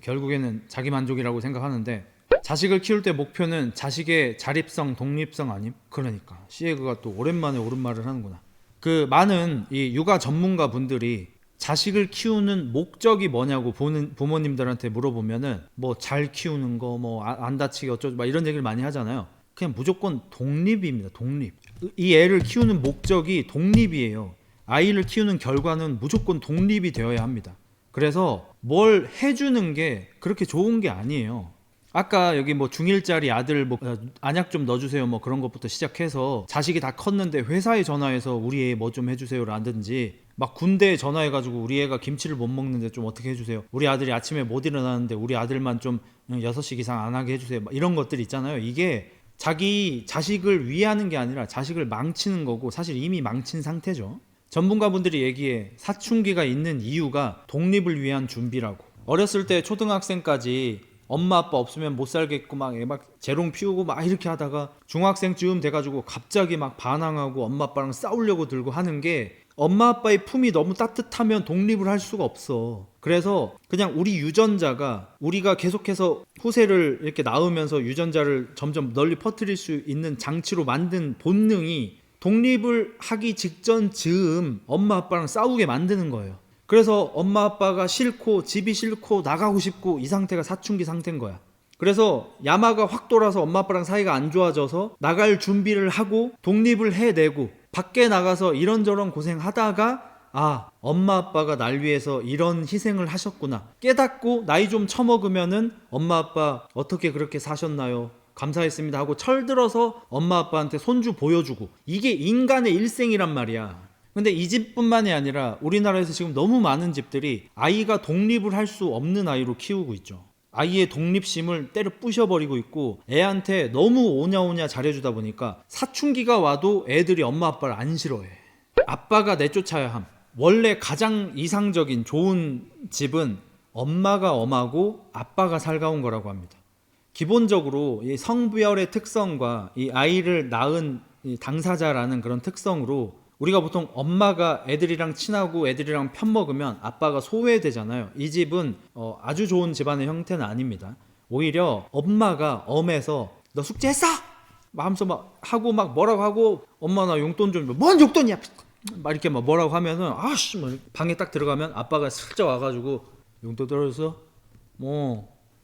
결국에는 자기 만족이라고 생각하는데, 자식을 키울 때 목표는 자식의 자립성, 독립성 아님? 그러니까 시에그가 또 오랜만에 옳은 말을 하는구나. 그 많은 이 육아 전문가 분들이 자식을 키우는 목적이 뭐냐고 부모님들한테 물어보면은 뭐 잘 키우는 거, 뭐 안 다치게 어쩌고 막 이런 얘기를 많이 하잖아요. 그냥 무조건 독립입니다. 독립. 이 애를 키우는 목적이 독립이에요. 아이를 키우는 결과는 무조건 독립이 되어야 합니다. 그래서 뭘 해주는 게 그렇게 좋은 게 아니에요. 아까 여기 뭐 중1짜리 아들 뭐 안약 좀 넣어주세요 뭐 그런 것부터 시작해서, 자식이 다 컸는데 회사에 전화해서 우리 애 뭐 좀 해주세요라든지, 막 군대에 전화해가지고 우리 애가 김치를 못 먹는데 좀 어떻게 해주세요, 우리 아들이 아침에 못 일어나는데 우리 아들만 좀 6시 이상 안 하게 해주세요, 막 이런 것들 있잖아요. 이게 자기 자식을 위하는 게 아니라 자식을 망치는 거고, 사실 이미 망친 상태죠. 전문가분들이 얘기해 사춘기가 있는 이유가 독립을 위한 준비라고. 어렸을 때 초등학생까지 엄마 아빠 없으면 못 살겠고 막 재롱 피우고 막 이렇게 하다가 중학생쯤 돼가지고 갑자기 막 반항하고 엄마 아빠랑 싸우려고 들고 하는 게, 엄마 아빠의 품이 너무 따뜻하면 독립을 할 수가 없어. 그래서 그냥 우리 유전자가, 우리가 계속해서 후세를 이렇게 낳으면서 유전자를 점점 널리 퍼뜨릴 수 있는 장치로 만든 본능이 독립을 하기 직전 즈음 엄마 아빠랑 싸우게 만드는 거예요. 그래서 엄마 아빠가 싫고 집이 싫고 나가고 싶고 이 상태가 사춘기 상태인 거야. 그래서 야마가 확 돌아서 엄마 아빠랑 사이가 안 좋아져서 나갈 준비를 하고 독립을 해내고 밖에 나가서 이런저런 고생하다가 엄마 아빠가 날 위해서 이런 희생을 하셨구나 깨닫고 나이 좀 처먹으면은 엄마 아빠 어떻게 그렇게 사셨나요? 감사했습니다 하고 철들어서 엄마 아빠한테 손주 보여주고, 이게 인간의 일생이란 말이야. 근데 이 집뿐만이 아니라 우리나라에서 지금 너무 많은 집들이 아이가 독립을 할 수 없는 아이로 키우고 있죠. 아이의 독립심을 때려 부셔버리고 있고, 애한테 너무 오냐오냐 잘해주다 보니까 사춘기가 와도 애들이 엄마 아빠를 안 싫어해. 아빠가 내쫓아야 함. 원래 가장 이상적인 좋은 집은 엄마가 엄하고 아빠가 살가운 거라고 합니다. 기본적으로 이 성부열의 특성과 이 아이를 낳은 이 당사자라는 그런 특성으로, 우리가 보통 엄마가 애들이랑 친하고 애들이랑 편먹으면 아빠가 소외되잖아요. 이 집은 아주 좋은 집안의 형태는 아닙니다. 오히려 엄마가 엄해서 너 숙제했어? 막 하면서 막 하고 막 뭐라고 하고, 엄마 나 용돈 좀, 뭔 용돈이야? 막 이렇게 막 뭐라고 하면은 아씨 뭐 방에 딱 들어가면 아빠가 슬쩍 와가지고 용돈 떨어졌어?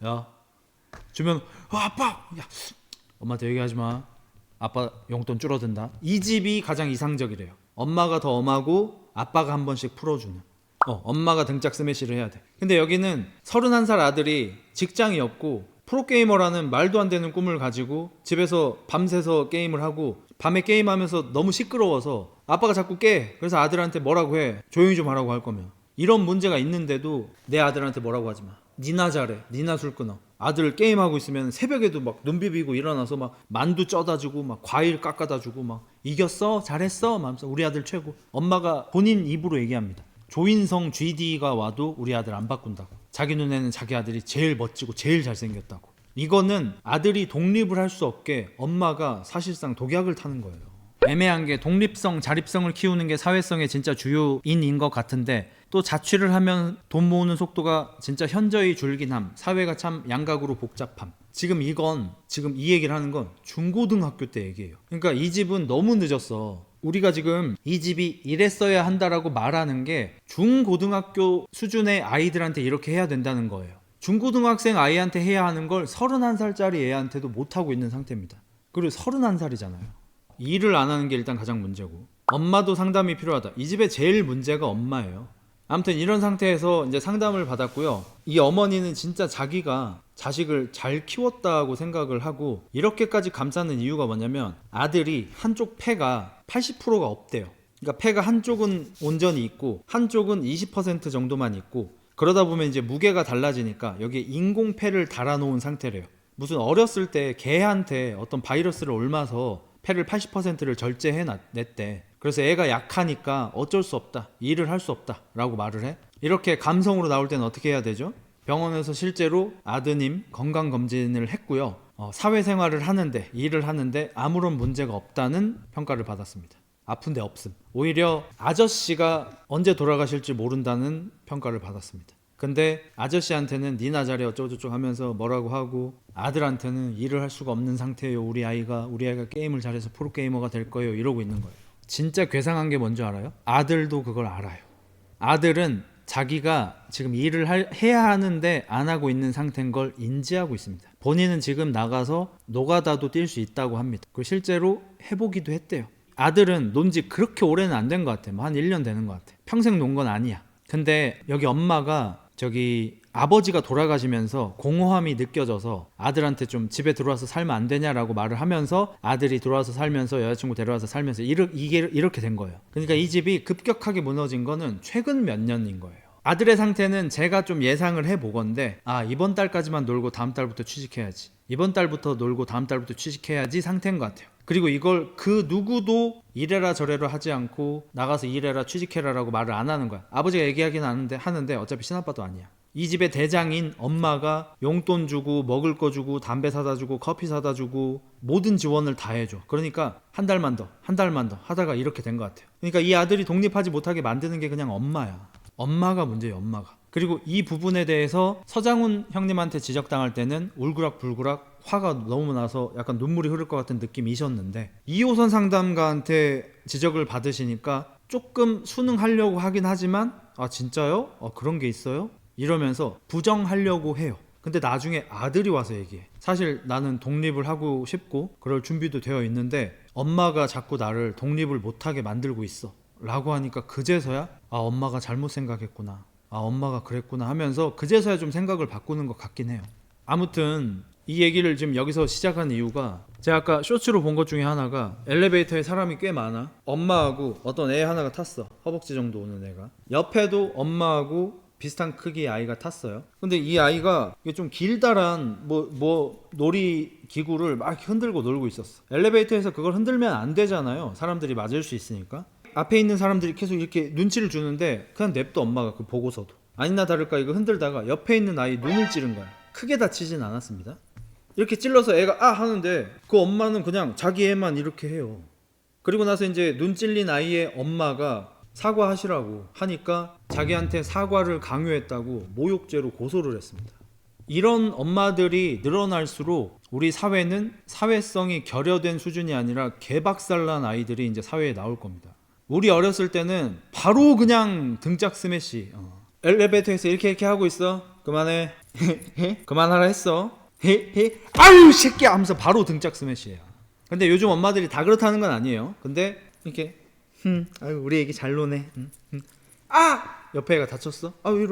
야 주면 아빠 야 엄마한테 얘기하지 마. 아빠 용돈 줄어든다. 이 집이 가장 이상적이래요. 엄마가 더 엄하고 아빠가 한 번씩 풀어주는. 엄마가 등짝 스매시를 해야 돼. 근데 여기는 31살 아들이 직장이 없고 프로게이머라는 말도 안 되는 꿈을 가지고 집에서 밤새서 게임을 하고, 밤에 게임하면서 너무 시끄러워서 아빠가 자꾸 깨. 그래서 아들한테 뭐라고 해. 조용히 좀 하라고 할 거면. 이런 문제가 있는데도 내 아들한테 뭐라고 하지 마. 니나 잘해. 니나 술 끊어. 아들 게임하고 있으면 새벽에도 막 눈 비비고 일어나서 막 만두 쪄다 주고 막 과일 깎아다 주고 막 이겼어? 잘했어? 하면서 우리 아들 최고. 엄마가 본인 입으로 얘기합니다. 조인성 GD가 와도 우리 아들 안 바꾼다고. 자기 눈에는 자기 아들이 제일 멋지고 제일 잘생겼다고. 이거는 아들이 독립을 할 수 없게 엄마가 사실상 독약을 타는 거예요. 애매한 게 독립성, 자립성을 키우는 게 사회성의 진짜 주요인인 것 같은데 또 자취를 하면 돈 모으는 속도가 진짜 현저히 줄긴 함. 사회가 참 양각으로 복잡함. 지금 이 얘기를 하는 건 중고등학교 때 얘기예요. 그러니까 이 집은 너무 늦었어. 우리가 지금 이 집이 이랬어야 한다라고 말하는 게 중고등학교 수준의 아이들한테 이렇게 해야 된다는 거예요. 중고등학생 아이한테 해야 하는 걸 31살짜리 애한테도 못하고 있는 상태입니다. 그리고 31살이잖아요. 일을 안 하는 게 일단 가장 문제고, 엄마도 상담이 필요하다. 이 집의 제일 문제가 엄마예요. 아무튼 이런 상태에서 이제 상담을 받았고요. 이 어머니는 진짜 자기가 자식을 잘 키웠다고 생각을 하고 이렇게까지 감싸는 이유가 뭐냐면 아들이 한쪽 폐가 80%가 없대요. 그러니까 폐가 한쪽은 온전히 있고 한쪽은 20% 정도만 있고, 그러다 보면 이제 무게가 달라지니까 여기에 인공폐를 달아놓은 상태래요. 무슨 어렸을 때 개한테 어떤 바이러스를 옮아서 폐를 80%를 절제해냈대. 그래서 애가 약하니까 어쩔 수 없다, 일을 할 수 없다 라고 말을 해. 이렇게 감성으로 나올 때는 어떻게 해야 되죠? 병원에서 실제로 아드님 건강검진을 했고요. 사회생활을 하는데, 일을 하는데 아무런 문제가 없다는 평가를 받았습니다. 아픈데 없음. 오히려 아저씨가 언제 돌아가실지 모른다는 평가를 받았습니다. 근데 아저씨한테는 니나 잘해 어쩌고저쩌고 하면서 뭐라고 하고, 아들한테는 일을 할 수가 없는 상태예요. 우리 아이가 게임을 잘해서 프로게이머가 될 거예요 이러고 있는 거예요. 진짜 괴상한 게 뭔지 알아요? 아들도 그걸 알아요. 아들은 자기가 지금 일을 해야 하는데 안 하고 있는 상태인 걸 인지하고 있습니다. 본인은 지금 나가서 노가다도 뛸 수 있다고 합니다. 그리고 실제로 해보기도 했대요. 아들은 논 지 그렇게 오래는 안 된 것 같아. 한 1년 되는 것 같아. 평생 논 건 아니야. 근데 여기 엄마가 아버지가 돌아가시면서 공허함이 느껴져서 아들한테 좀 집에 들어와서 살면 안 되냐라고 말을 하면서 아들이 들어와서 살면서 여자친구 데려와서 살면서 이렇게 된 거예요. 그러니까 이 집이 급격하게 무너진 거는 최근 몇 년인 거예요. 아들의 상태는 제가 좀 예상을 해보건데, 이번 달까지만 놀고 다음 달부터 취직해야지, 이번 달부터 놀고 다음 달부터 취직해야지 상태인 것 같아요. 그리고 이걸 그 누구도 이래라 저래라 하지 않고 나가서 일해라 취직해라 라고 말을 안 하는 거야. 아버지가 얘기하긴 하는데 어차피 친아빠도 아니야. 이 집의 대장인 엄마가 용돈 주고 먹을 거 주고 담배 사다 주고 커피 사다 주고 모든 지원을 다 해줘. 그러니까 한 달만 더 하다가 이렇게 된 것 같아요. 그러니까 이 아들이 독립하지 못하게 만드는 게 그냥 엄마야. 엄마가 문제예요, 엄마가. 그리고 이 부분에 대해서 서장훈 형님한테 지적당할 때는 울그락불그락 화가 너무 나서 약간 눈물이 흐를 것 같은 느낌이셨는데, 2호선 상담가한테 지적을 받으시니까 조금 순응하려고 하긴 하지만 진짜요? 그런 게 있어요? 이러면서 부정하려고 해요. 근데 나중에 아들이 와서 얘기해. 사실 나는 독립을 하고 싶고 그럴 준비도 되어 있는데 엄마가 자꾸 나를 독립을 못하게 만들고 있어 라고 하니까 그제서야 엄마가 잘못 생각했구나, 엄마가 그랬구나 하면서 그제서야 좀 생각을 바꾸는 것 같긴 해요. 아무튼 이 얘기를 지금 여기서 시작한 이유가, 제가 아까 쇼츠로 본 것 중에 하나가 엘리베이터에 사람이 꽤 많아. 엄마하고 어떤 애 하나가 탔어. 허벅지 정도 오는 애가. 옆에도 엄마하고 비슷한 크기의 아이가 탔어요. 근데 이 아이가 이게 좀 길다란 놀이 기구를 막 흔들고 놀고 있었어. 엘리베이터에서 그걸 흔들면 안 되잖아요. 사람들이 맞을 수 있으니까. 앞에 있는 사람들이 계속 이렇게 눈치를 주는데 그냥 냅둬, 엄마가 그 보고서도. 아니나 다를까 이거 흔들다가 옆에 있는 아이 눈을 찌른 거야. 크게 다치진 않았습니다. 이렇게 찔러서 애가 하는데 그 엄마는 그냥 자기 애만 이렇게 해요. 그리고 나서 이제 눈 찔린 아이의 엄마가 사과하시라고 하니까 자기한테 사과를 강요했다고 모욕죄로 고소를 했습니다. 이런 엄마들이 늘어날수록 우리 사회는 사회성이 결여된 수준이 아니라 개박살난 아이들이 이제 사회에 나올 겁니다. 우리 어렸을 때는 바로 그냥 등짝 스매시. 엘리베이터에서 이렇게 하고 있어. 그만해. 그만하라 했어. 아유 새끼야 하면서 바로 등짝 스매시예요. 근데 요즘 엄마들이 다 그렇다는 건 아니에요. 근데 이렇게 아유 우리 애기 잘 노네. 옆에 애가 다쳤어. 이리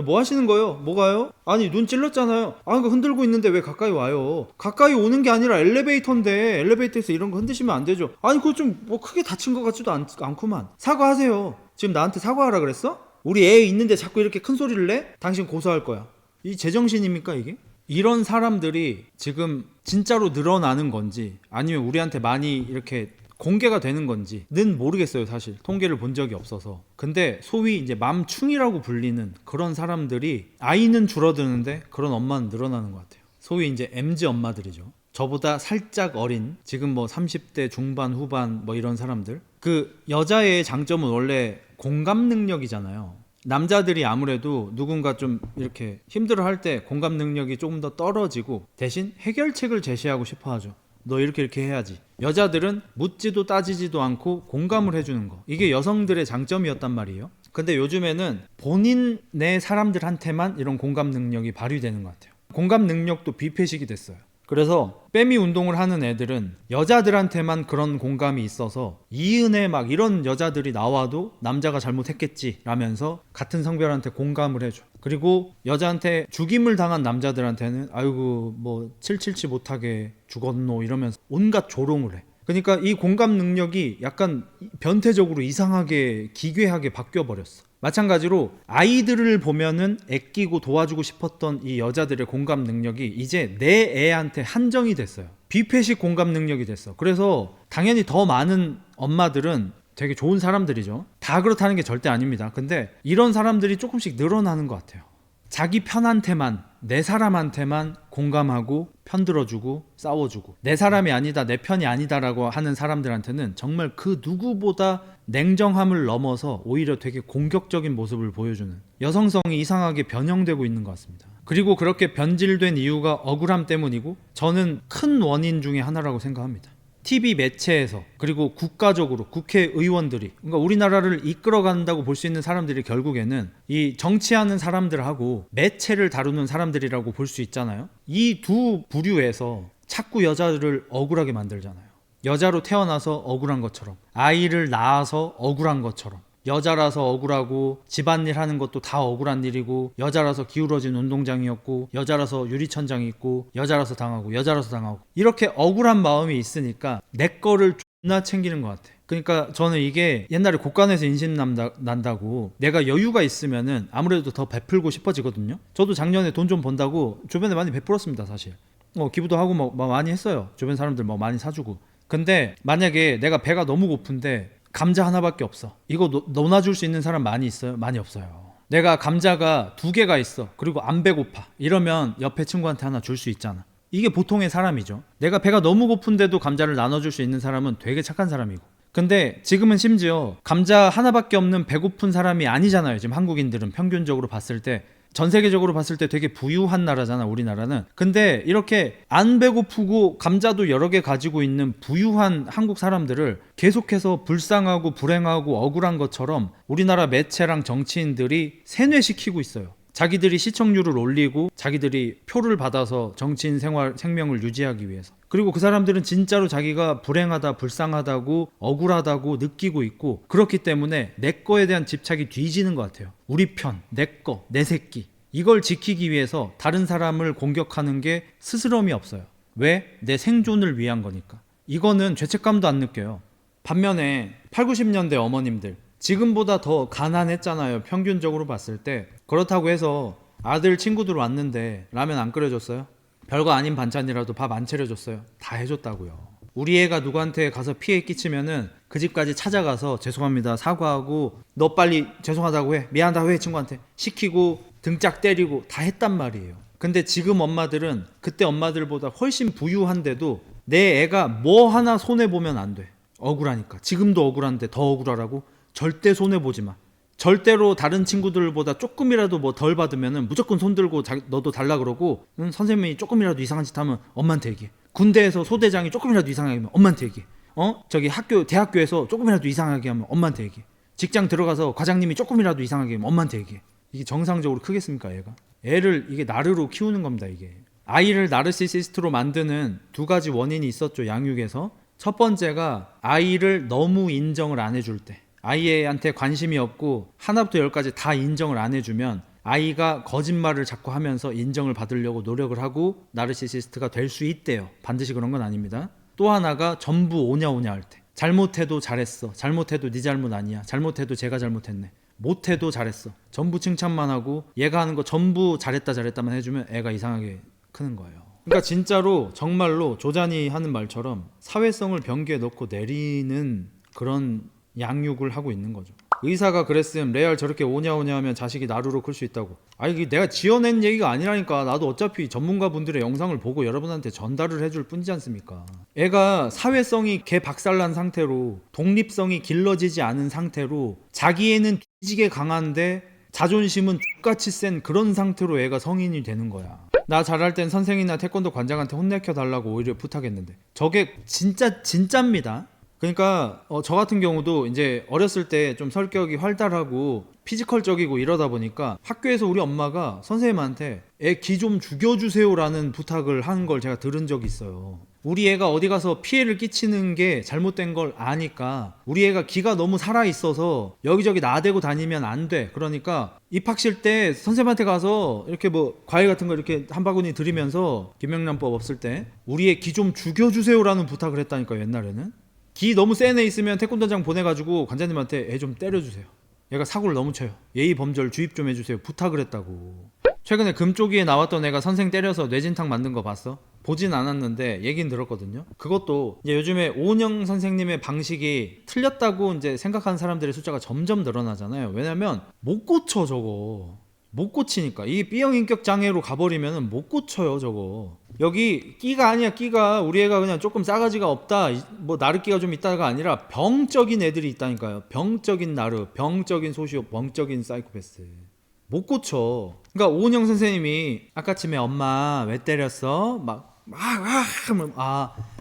뭐 하시는 거예요? 뭐가요? 아니 눈 찔렀잖아요. 그거 흔들고 있는데 왜 가까이 와요? 가까이 오는 게 아니라 엘리베이터인데 엘리베이터에서 이런 거 흔드시면 안 되죠. 그거 좀 크게 다친 것 같지도 않구만. 사과하세요. 지금 나한테 사과하라 그랬어? 우리 애 있는데 자꾸 이렇게 큰 소리를 내? 당신 고소할 거야. 이 제정신입니까 이게? 이런 사람들이 지금 진짜로 늘어나는 건지 아니면 우리한테 많이 이렇게 공개가 되는 건지는 모르겠어요. 사실 통계를 본 적이 없어서. 근데 소위 이제 맘충이라고 불리는 그런 사람들이 아이는 줄어드는데 그런 엄마는 늘어나는 것 같아요. 소위 이제 MZ 엄마들이죠. 저보다 살짝 어린 지금 뭐 30대 중반 후반 뭐 이런 사람들. 그 여자의 장점은 원래 공감 능력이잖아요. 남자들이 아무래도 누군가 좀 이렇게 힘들어할 때 공감 능력이 조금 더 떨어지고 대신 해결책을 제시하고 싶어 하죠. 너 이렇게 해야지. 여자들은 묻지도 따지지도 않고 공감을 해주는 거. 이게 여성들의 장점이었단 말이에요. 근데 요즘에는 본인의 사람들한테만 이런 공감 능력이 발휘되는 것 같아요. 공감 능력도 비폐식이 됐어요. 그래서 빼미 운동을 하는 애들은 여자들한테만 그런 공감이 있어서 이은혜 막 이런 여자들이 나와도 남자가 잘못했겠지 라면서 같은 성별한테 공감을 해줘. 그리고 여자한테 죽임을 당한 남자들한테는 아이고 뭐 777 못하게 죽었노 이러면서 온갖 조롱을 해. 그러니까 이 공감 능력이 약간 변태적으로 이상하게 기괴하게 바뀌어버렸어. 마찬가지로 아이들을 보면은 애끼고 도와주고 싶었던 이 여자들의 공감 능력이 이제 내 애한테 한정이 됐어요. 비폐식 공감 능력이 됐어. 그래서 당연히 더 많은 엄마들은 되게 좋은 사람들이죠. 다 그렇다는 게 절대 아닙니다. 근데 이런 사람들이 조금씩 늘어나는 것 같아요. 자기 편한테만, 내 사람한테만 공감하고 편들어주고 싸워주고, 내 사람이 아니다, 내 편이 아니다라고 하는 사람들한테는 정말 그 누구보다 냉정함을 넘어서 오히려 되게 공격적인 모습을 보여주는, 여성성이 이상하게 변형되고 있는 것 같습니다. 그리고 그렇게 변질된 이유가 억울함 때문이고, 저는 큰 원인 중에 하나라고 생각합니다. TV 매체에서, 그리고 국가적으로 국회의원들이, 그러니까 우리나라를 이끌어간다고 볼 수 있는 사람들이 결국에는 이 정치하는 사람들하고 매체를 다루는 사람들이라고 볼 수 있잖아요. 이 두 부류에서 자꾸 여자들을 억울하게 만들잖아요. 여자로 태어나서 억울한 것처럼, 아이를 낳아서 억울한 것처럼, 여자라서 억울하고 집안일 하는 것도 다 억울한 일이고, 여자라서 기울어진 운동장이었고, 여자라서 유리천장이 있고, 여자라서 당하고, 여자라서 당하고, 이렇게 억울한 마음이 있으니까 내 거를 존나 챙기는 것 같아. 그러니까 저는 이게 옛날에 곳간에서 인신 난다고, 내가 여유가 있으면은 아무래도 더 베풀고 싶어지거든요. 저도 작년에 돈 좀 번다고 주변에 많이 베풀었습니다. 사실 기부도 하고 뭐 많이 했어요. 주변 사람들 뭐 많이 사주고. 근데 만약에 내가 배가 너무 고픈데 감자 하나밖에 없어. 이거 넣어줄 수 있는 사람 많이 있어요? 많이 없어요. 내가 감자가 2개가 있어. 그리고 안 배고파. 이러면 옆에 친구한테 하나 줄 수 있잖아. 이게 보통의 사람이죠. 내가 배가 너무 고픈데도 감자를 나눠줄 수 있는 사람은 되게 착한 사람이고. 근데 지금은 심지어 감자 하나밖에 없는 배고픈 사람이 아니잖아요. 지금 한국인들은 평균적으로 봤을 때, 전 세계적으로 봤을 때 되게 부유한 나라잖아, 우리나라는. 근데 이렇게 안 배고프고 감자도 여러 개 가지고 있는 부유한 한국 사람들을 계속해서 불쌍하고 불행하고 억울한 것처럼 우리나라 매체랑 정치인들이 세뇌시키고 있어요. 자기들이 시청률을 올리고 자기들이 표를 받아서 정치인 생명을 유지하기 위해서. 그리고 그 사람들은 진짜로 자기가 불행하다, 불쌍하다고, 억울하다고 느끼고 있고, 그렇기 때문에 내 거에 대한 집착이 뒤지는 것 같아요. 우리 편, 내 거, 내 새끼, 이걸 지키기 위해서 다른 사람을 공격하는 게 스스럼이 없어요. 왜? 내 생존을 위한 거니까. 이거는 죄책감도 안 느껴요. 반면에 8, 90년대 어머님들, 지금보다 더 가난했잖아요. 평균적으로 봤을 때. 그렇다고 해서 아들 친구들 왔는데 라면 안 끓여줬어요? 별거 아닌 반찬이라도 밥 안 차려줬어요? 다 해줬다고요. 우리 애가 누구한테 가서 피해 끼치면은 그 집까지 찾아가서 죄송합니다 사과하고, 너 빨리 죄송하다고 해, 미안하다고 해, 친구한테 시키고 등짝 때리고 다 했단 말이에요. 근데 지금 엄마들은 그때 엄마들보다 훨씬 부유한데도 내 애가 뭐 하나 손해보면 안 돼. 억울하니까. 지금도 억울한데 더 억울하라고? 절대 손해보지 마. 절대로 다른 친구들보다 조금이라도 뭐 덜 받으면은 무조건 손들고 너도 달라 그러고, 선생님이 조금이라도 이상한 짓 하면 엄마한테 얘기해. 군대에서 소대장이 조금이라도 이상하게 하면 엄마한테 얘기해. 저기 대학교에서 조금이라도 이상하게 하면 엄마한테 얘기해. 직장 들어가서 과장님이 조금이라도 이상하게 하면 엄마한테 얘기해. 이게 정상적으로 크겠습니까? 얘가 애를 이게 나르로 키우는 겁니다. 이게 아이를 나르시시스트로 만드는 2가지 원인이 있었죠. 양육에서. 첫 번째가 아이를 너무 인정을 안 해줄 때, 아이한테 관심이 없고 하나부터 10까지 다 인정을 안 해주면 아이가 거짓말을 자꾸 하면서 인정을 받으려고 노력을 하고 나르시시스트가 될 수 있대요. 반드시 그런 건 아닙니다. 또 하나가 전부 오냐오냐 할 때, 잘못해도 잘했어, 잘못해도 네 잘못 아니야, 잘못해도 제가 잘못했네, 못해도 잘했어. 전부 칭찬만 하고 얘가 하는 거 전부 잘했다만 해주면 애가 이상하게 크는 거예요. 그러니까 진짜로 정말로 조잔이 하는 말처럼 사회성을 변기에 넣고 내리는 그런 양육을 하고 있는 거죠. 의사가 그랬음 레알 저렇게 오냐오냐 하면 자식이 나루로 클 수 있다고. 아니 이게 내가 지어낸 얘기가 아니라니까. 나도 어차피 전문가분들의 영상을 보고 여러분한테 전달을 해줄 뿐이지 않습니까. 애가 사회성이 개 박살난 상태로 독립성이 길러지지 않은 상태로 자기애는 뒤지게 강한데 자존심은 똑같이 센 그런 상태로 애가 성인이 되는 거야. 나 잘할 땐 선생이나 태권도 관장한테 혼내켜 달라고 오히려 부탁했는데 저게 진짜입니다. 그러니까 저 같은 경우도 이제 어렸을 때 좀 성격이 활달하고 피지컬적이고 이러다 보니까 학교에서 우리 엄마가 선생님한테 애 기 좀 죽여주세요라는 부탁을 하는 걸 제가 들은 적이 있어요. 우리 애가 어디 가서 피해를 끼치는 게 잘못된 걸 아니까 우리 애가 기가 너무 살아있어서 여기저기 나대고 다니면 안 돼. 그러니까 입학식 때 선생님한테 가서 이렇게 뭐 과일 같은 거 이렇게 한 바구니 드리면서 김영란법 없을 때 우리 애 기 좀 죽여주세요라는 부탁을 했다니까요. 옛날에는 기 너무 센 애 있으면 태권도장 보내가지고 관장님한테 애 좀 때려주세요. 얘가 사고를 너무 쳐요. 예의 범절 주입 좀 해주세요. 부탁을 했다고. 최근에 금쪽이에 나왔던 애가 선생 때려서 뇌진탕 만든 거 봤어? 보진 않았는데 얘긴 들었거든요. 그것도 이제 요즘에 오은영 선생님의 방식이 틀렸다고 이제 생각하는 사람들의 숫자가 점점 늘어나잖아요. 왜냐면 못 고쳐 저거. 못 고치니까. 이 B형 인격 장애로 가버리면 못 고쳐요 저거. 여기 끼가 아니야. 끼가 우리 애가 그냥 조금 싸가지가 없다 뭐 나르끼가 좀 있다가 아니라 병적인 애들이 있다니까요. 병적인 나르, 병적인 소시오, 병적인 사이코패스. 못 고쳐. 그러니까 오은영 선생님이 아까쯤에 엄마 왜 때렸어?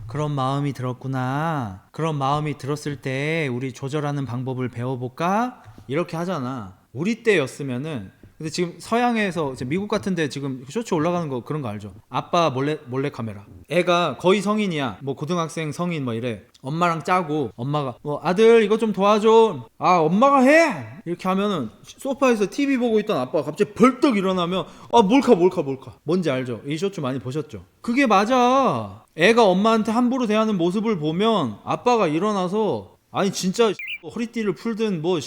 그런 마음이 들었구나. 그런 마음이 들었을 때 우리 조절하는 방법을 배워볼까? 이렇게 하잖아. 우리 때였으면은. 근데 지금 서양에서 미국 같은데 지금 쇼츠 올라가는 거 그런 거 알죠? 아빠 몰래 카메라. 애가 거의 성인이야. 뭐 고등학생 성인 뭐 이래. 엄마랑 짜고 엄마가 뭐 아들 이거 좀 도와줘. 아 엄마가 해. 이렇게 하면은 소파에서 TV 보고 있던 아빠가 갑자기 벌떡 일어나면 몰카. 뭔지 알죠? 이 쇼츠 많이 보셨죠? 그게 맞아. 애가 엄마한테 함부로 대하는 모습을 보면 아빠가 일어나서 아니 진짜 허리띠를 풀든 뭐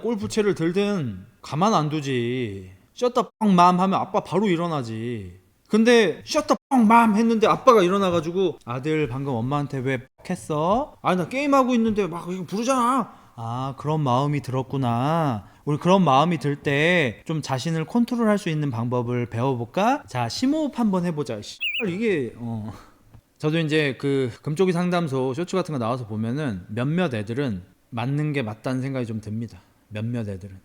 골프채를 들든 가만 안 두지. 셧더 뻥맘 하면 아빠 바로 일어나지. 근데 셧더 뻥맘 했는데 아빠가 일어나가지고 아들 방금 엄마한테 왜 했어? 아니 나 게임하고 있는데 막 이거 부르잖아. 아 그런 마음이 들었구나. 우리 그런 마음이 들 때 좀 자신을 컨트롤할 수 있는 방법을 배워볼까? 자 심호흡 한번 해보자. 이게 저도 이제 그 금쪽이 상담소 쇼츠 같은 거 나와서 보면은 몇몇 애들은 맞는 게 맞다는 생각이 좀 듭니다. 몇몇 애들은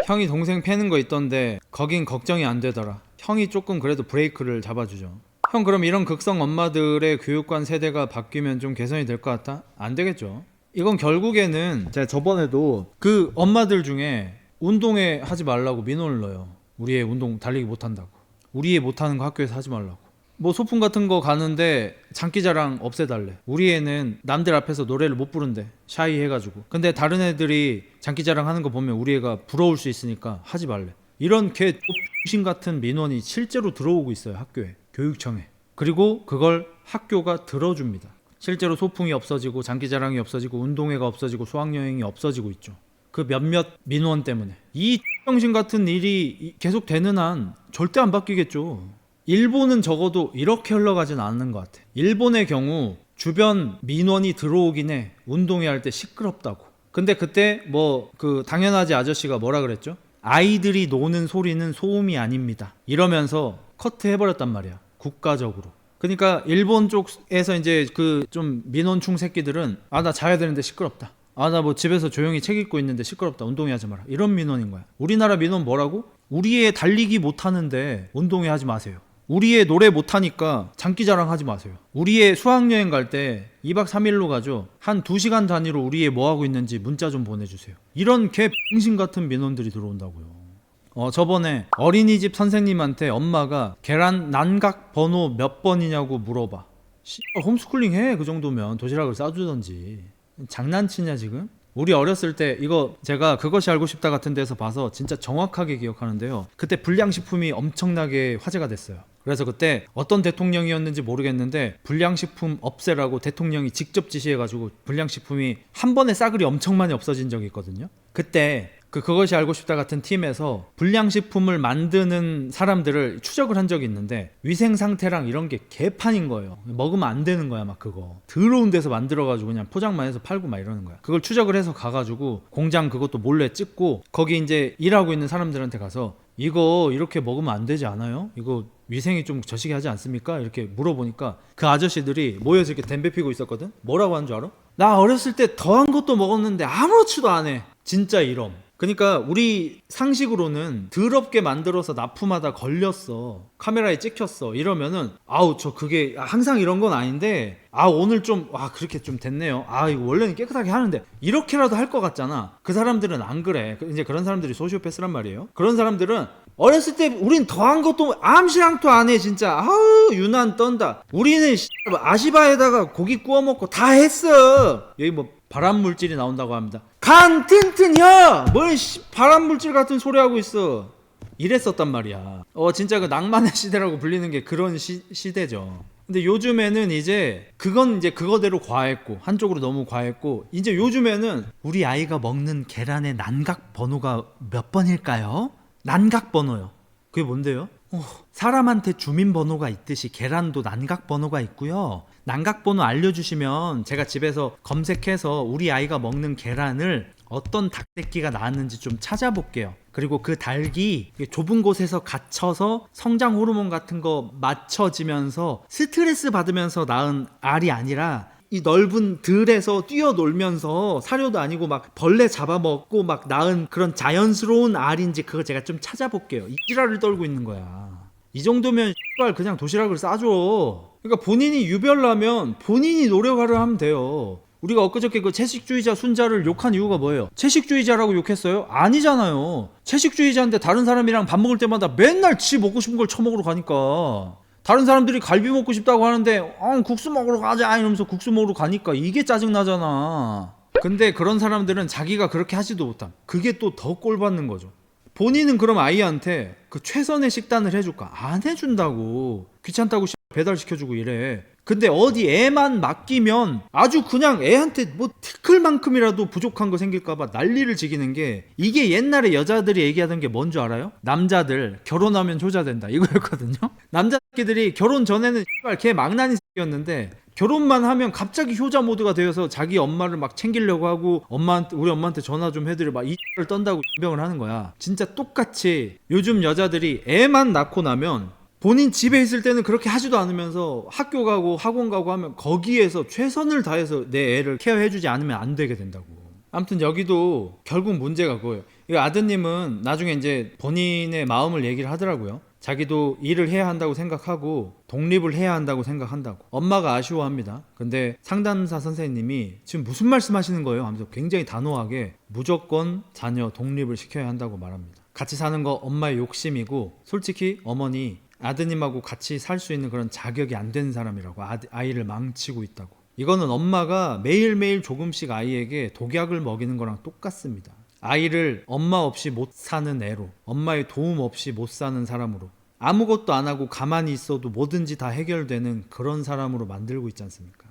형이 동생 패는 거 있던데 거긴 걱정이 안 되더라. 형이 조금 그래도 브레이크를 잡아주죠. 형 그럼 이런 극성 엄마들의 교육관 세대가 바뀌면 좀 개선이 될 것 같아? 안 되겠죠. 이건 결국에는 제가 저번에도 그 엄마들 중에 운동회 하지 말라고 민원을 넣어요. 우리 애 운동 달리기 못한다고. 우리 애 못하는 거 학교에서 하지 말라고. 뭐 소풍 같은 거 가는데 장기자랑 없애달래. 우리 애는 남들 앞에서 노래를 못 부른대. 샤이 해가지고. 근데 다른 애들이 장기자랑 하는 거 보면 우리 애가 부러울 수 있으니까 하지 말래. 이런 개신 같은 민원이 실제로 들어오고 있어요. 학교에. 교육청에. 그리고 그걸 학교가 들어줍니다. 실제로 소풍이 없어지고 장기자랑이 없어지고 운동회가 없어지고 수학여행이 없어지고 있죠. 그 몇몇 민원 때문에. 이 병신 같은 일이 계속 되는 한 절대 안 바뀌겠죠. 일본은 적어도 이렇게 흘러가진 않는 것 같아. 일본의 경우 주변 민원이 들어오긴 해. 운동회 할 때 시끄럽다고. 근데 그때 당연하지 아저씨가 뭐라 그랬죠? 아이들이 노는 소리는 소음이 아닙니다. 이러면서 커트 해버렸단 말이야. 국가적으로. 그러니까 일본 쪽에서 이제 그 좀 민원충 새끼들은 나 자야 되는데 시끄럽다. 나 뭐 집에서 조용히 책 읽고 있는데 시끄럽다. 운동회 하지 마라. 이런 민원인 거야. 우리나라 민원 뭐라고? 우리 애 달리기 못하는데 운동회 하지 마세요. 우리 애 노래 못하니까 장기자랑 하지 마세요. 우리 애 수학여행 갈 때 2박 3일로 가죠. 한 2시간 단위로 우리 애 뭐하고 있는지 문자 좀 보내주세요. 이런 개빙신 같은 민원들이 들어온다고요. 저번에 어린이집 선생님한테 엄마가 계란 난각 번호 몇 번이냐고 물어봐. 홈스쿨링 해. 그 정도면 도시락을 싸주던지. 장난치냐 지금? 우리 어렸을 때 이거 제가 그것이 알고 싶다 같은 데서 봐서 진짜 정확하게 기억하는데요. 그때 불량식품이 엄청나게 화제가 됐어요. 그래서 그때 어떤 대통령이었는지 모르겠는데 불량식품 없애라고 대통령이 직접 지시해가지고 불량식품이 한 번에 싸그리 엄청 많이 없어진 적이 있거든요. 그때 그것이 알고 싶다 같은 팀에서 불량식품을 만드는 사람들을 추적을 한 적이 있는데 위생 상태랑 이런 게 개판인 거예요. 먹으면 안 되는 거야. 막 그거 더러운 데서 만들어가지고 그냥 포장만 해서 팔고 막 이러는 거야. 그걸 추적을 해서 가가지고 공장 그것도 몰래 찍고 거기 이제 일하고 있는 사람들한테 가서 이거 이렇게 먹으면 안 되지 않아요? 이거 위생이 좀 저시기 하지 않습니까? 이렇게 물어보니까 그 아저씨들이 모여서 이렇게 담배 피고 있었거든? 뭐라고 한 줄 알아? 나 어렸을 때 더한 것도 먹었는데 아무렇지도 않아. 진짜 이럼. 그러니까 우리 상식으로는 더럽게 만들어서 납품하다 걸렸어, 카메라에 찍혔어 이러면은 아우 저 그게 항상 이런 건 아닌데 오늘 좀 그렇게 좀 됐네요, 이거 원래는 깨끗하게 하는데 이렇게라도 할 것 같잖아. 그 사람들은 안 그래. 이제 그런 사람들이 소시오패스란 말이에요. 그런 사람들은 어렸을 때 우린 더한 것도 암시랑도 안 해. 진짜 유난 떤다. 우리는 아시바에다가 고기 구워 먹고 다 했어. 여기 뭐 발암 물질이 나온다고 합니다. 간 튼튼혀! 뭘 발암 물질 같은 소리 하고 있어. 이랬었단 말이야. 진짜 그 낭만의 시대라고 불리는 게 그런 시대죠. 근데 요즘에는 이제 그건 이제 그거대로 과했고 한쪽으로 너무 과했고 이제 요즘에는 우리 아이가 먹는 계란의 난각 번호가 몇 번일까요? 난각 번호요. 그게 뭔데요? 사람한테 주민번호가 있듯이 계란도 난각번호가 있고요. 난각번호 알려주시면 제가 집에서 검색해서 우리 아이가 먹는 계란을 어떤 닭새끼가 낳았는지 좀 찾아볼게요. 그리고 그 닭이 좁은 곳에서 갇혀서 성장 호르몬 같은 거 맞춰지면서 스트레스 받으면서 낳은 알이 아니라 이 넓은 들에서 뛰어놀면서 사료도 아니고 막 벌레 잡아먹고 막 낳은 그런 자연스러운 알인지 그거 제가 좀 찾아볼게요. 이 지랄을 떨고 있는 거야. 이 정도면 그냥 도시락을 싸줘. 그러니까 본인이 유별나면 본인이 노력하려 하면 돼요. 우리가 엊그저께 그 채식주의자 순자를 욕한 이유가 뭐예요? 채식주의자라고 욕했어요? 아니잖아요. 채식주의자인데 다른 사람이랑 밥 먹을 때마다 맨날 지 먹고 싶은 걸 처먹으러 가니까. 다른 사람들이 갈비 먹고 싶다고 하는데 국수 먹으러 가자 이러면서 국수 먹으러 가니까 이게 짜증나잖아. 근데 그런 사람들은 자기가 그렇게 하지도 못함. 그게 또 더 꼴받는 거죠. 본인은 그럼 아이한테 그 최선의 식단을 해줄까? 안 해준다고. 귀찮다고 배달시켜주고 이래. 근데 어디 애만 맡기면 아주 그냥 애한테 뭐 티클만큼이라도 부족한 거 생길까봐 난리를 지기는 게, 이게 옛날에 여자들이 얘기하던 게 뭔 줄 알아요? 남자들 결혼하면 효자 된다 이거였거든요. 남자끼들이 결혼 전에는 걔 망나니 새끼였는데 결혼만 하면 갑자기 효자 모드가 되어서 자기 엄마를 막 챙기려고 하고 우리 엄마한테 전화 좀 해드려 막 이를 떤다고 변명을 하는 거야. 진짜 똑같이 요즘 여자들이 애만 낳고 나면 본인 집에 있을 때는 그렇게 하지도 않으면서 학교 가고 학원 가고 하면 거기에서 최선을 다해서 내 애를 케어해주지 않으면 안 되게 된다고. 아무튼 여기도 결국 문제가 그거예요. 이 아드님은 나중에 이제 본인의 마음을 얘기를 하더라고요. 자기도 일을 해야 한다고 생각하고 독립을 해야 한다고 생각한다고. 엄마가 아쉬워합니다. 근데 상담사 선생님이 지금 무슨 말씀하시는 거예요? 하면서 굉장히 단호하게 무조건 자녀 독립을 시켜야 한다고 말합니다. 같이 사는 거 엄마의 욕심이고 솔직히 어머니 아드님하고 같이 살 수 있는 그런 자격이 안 되는 사람이라고. 아이를 망치고 있다고. 이거는 엄마가 매일매일 조금씩 아이에게 독약을 먹이는 거랑 똑같습니다. 아이를 엄마 없이 못 사는 애로, 엄마의 도움 없이 못 사는 사람으로, 아무것도 안 하고 가만히 있어도 뭐든지 다 해결되는 그런 사람으로 만들고 있지 않습니까?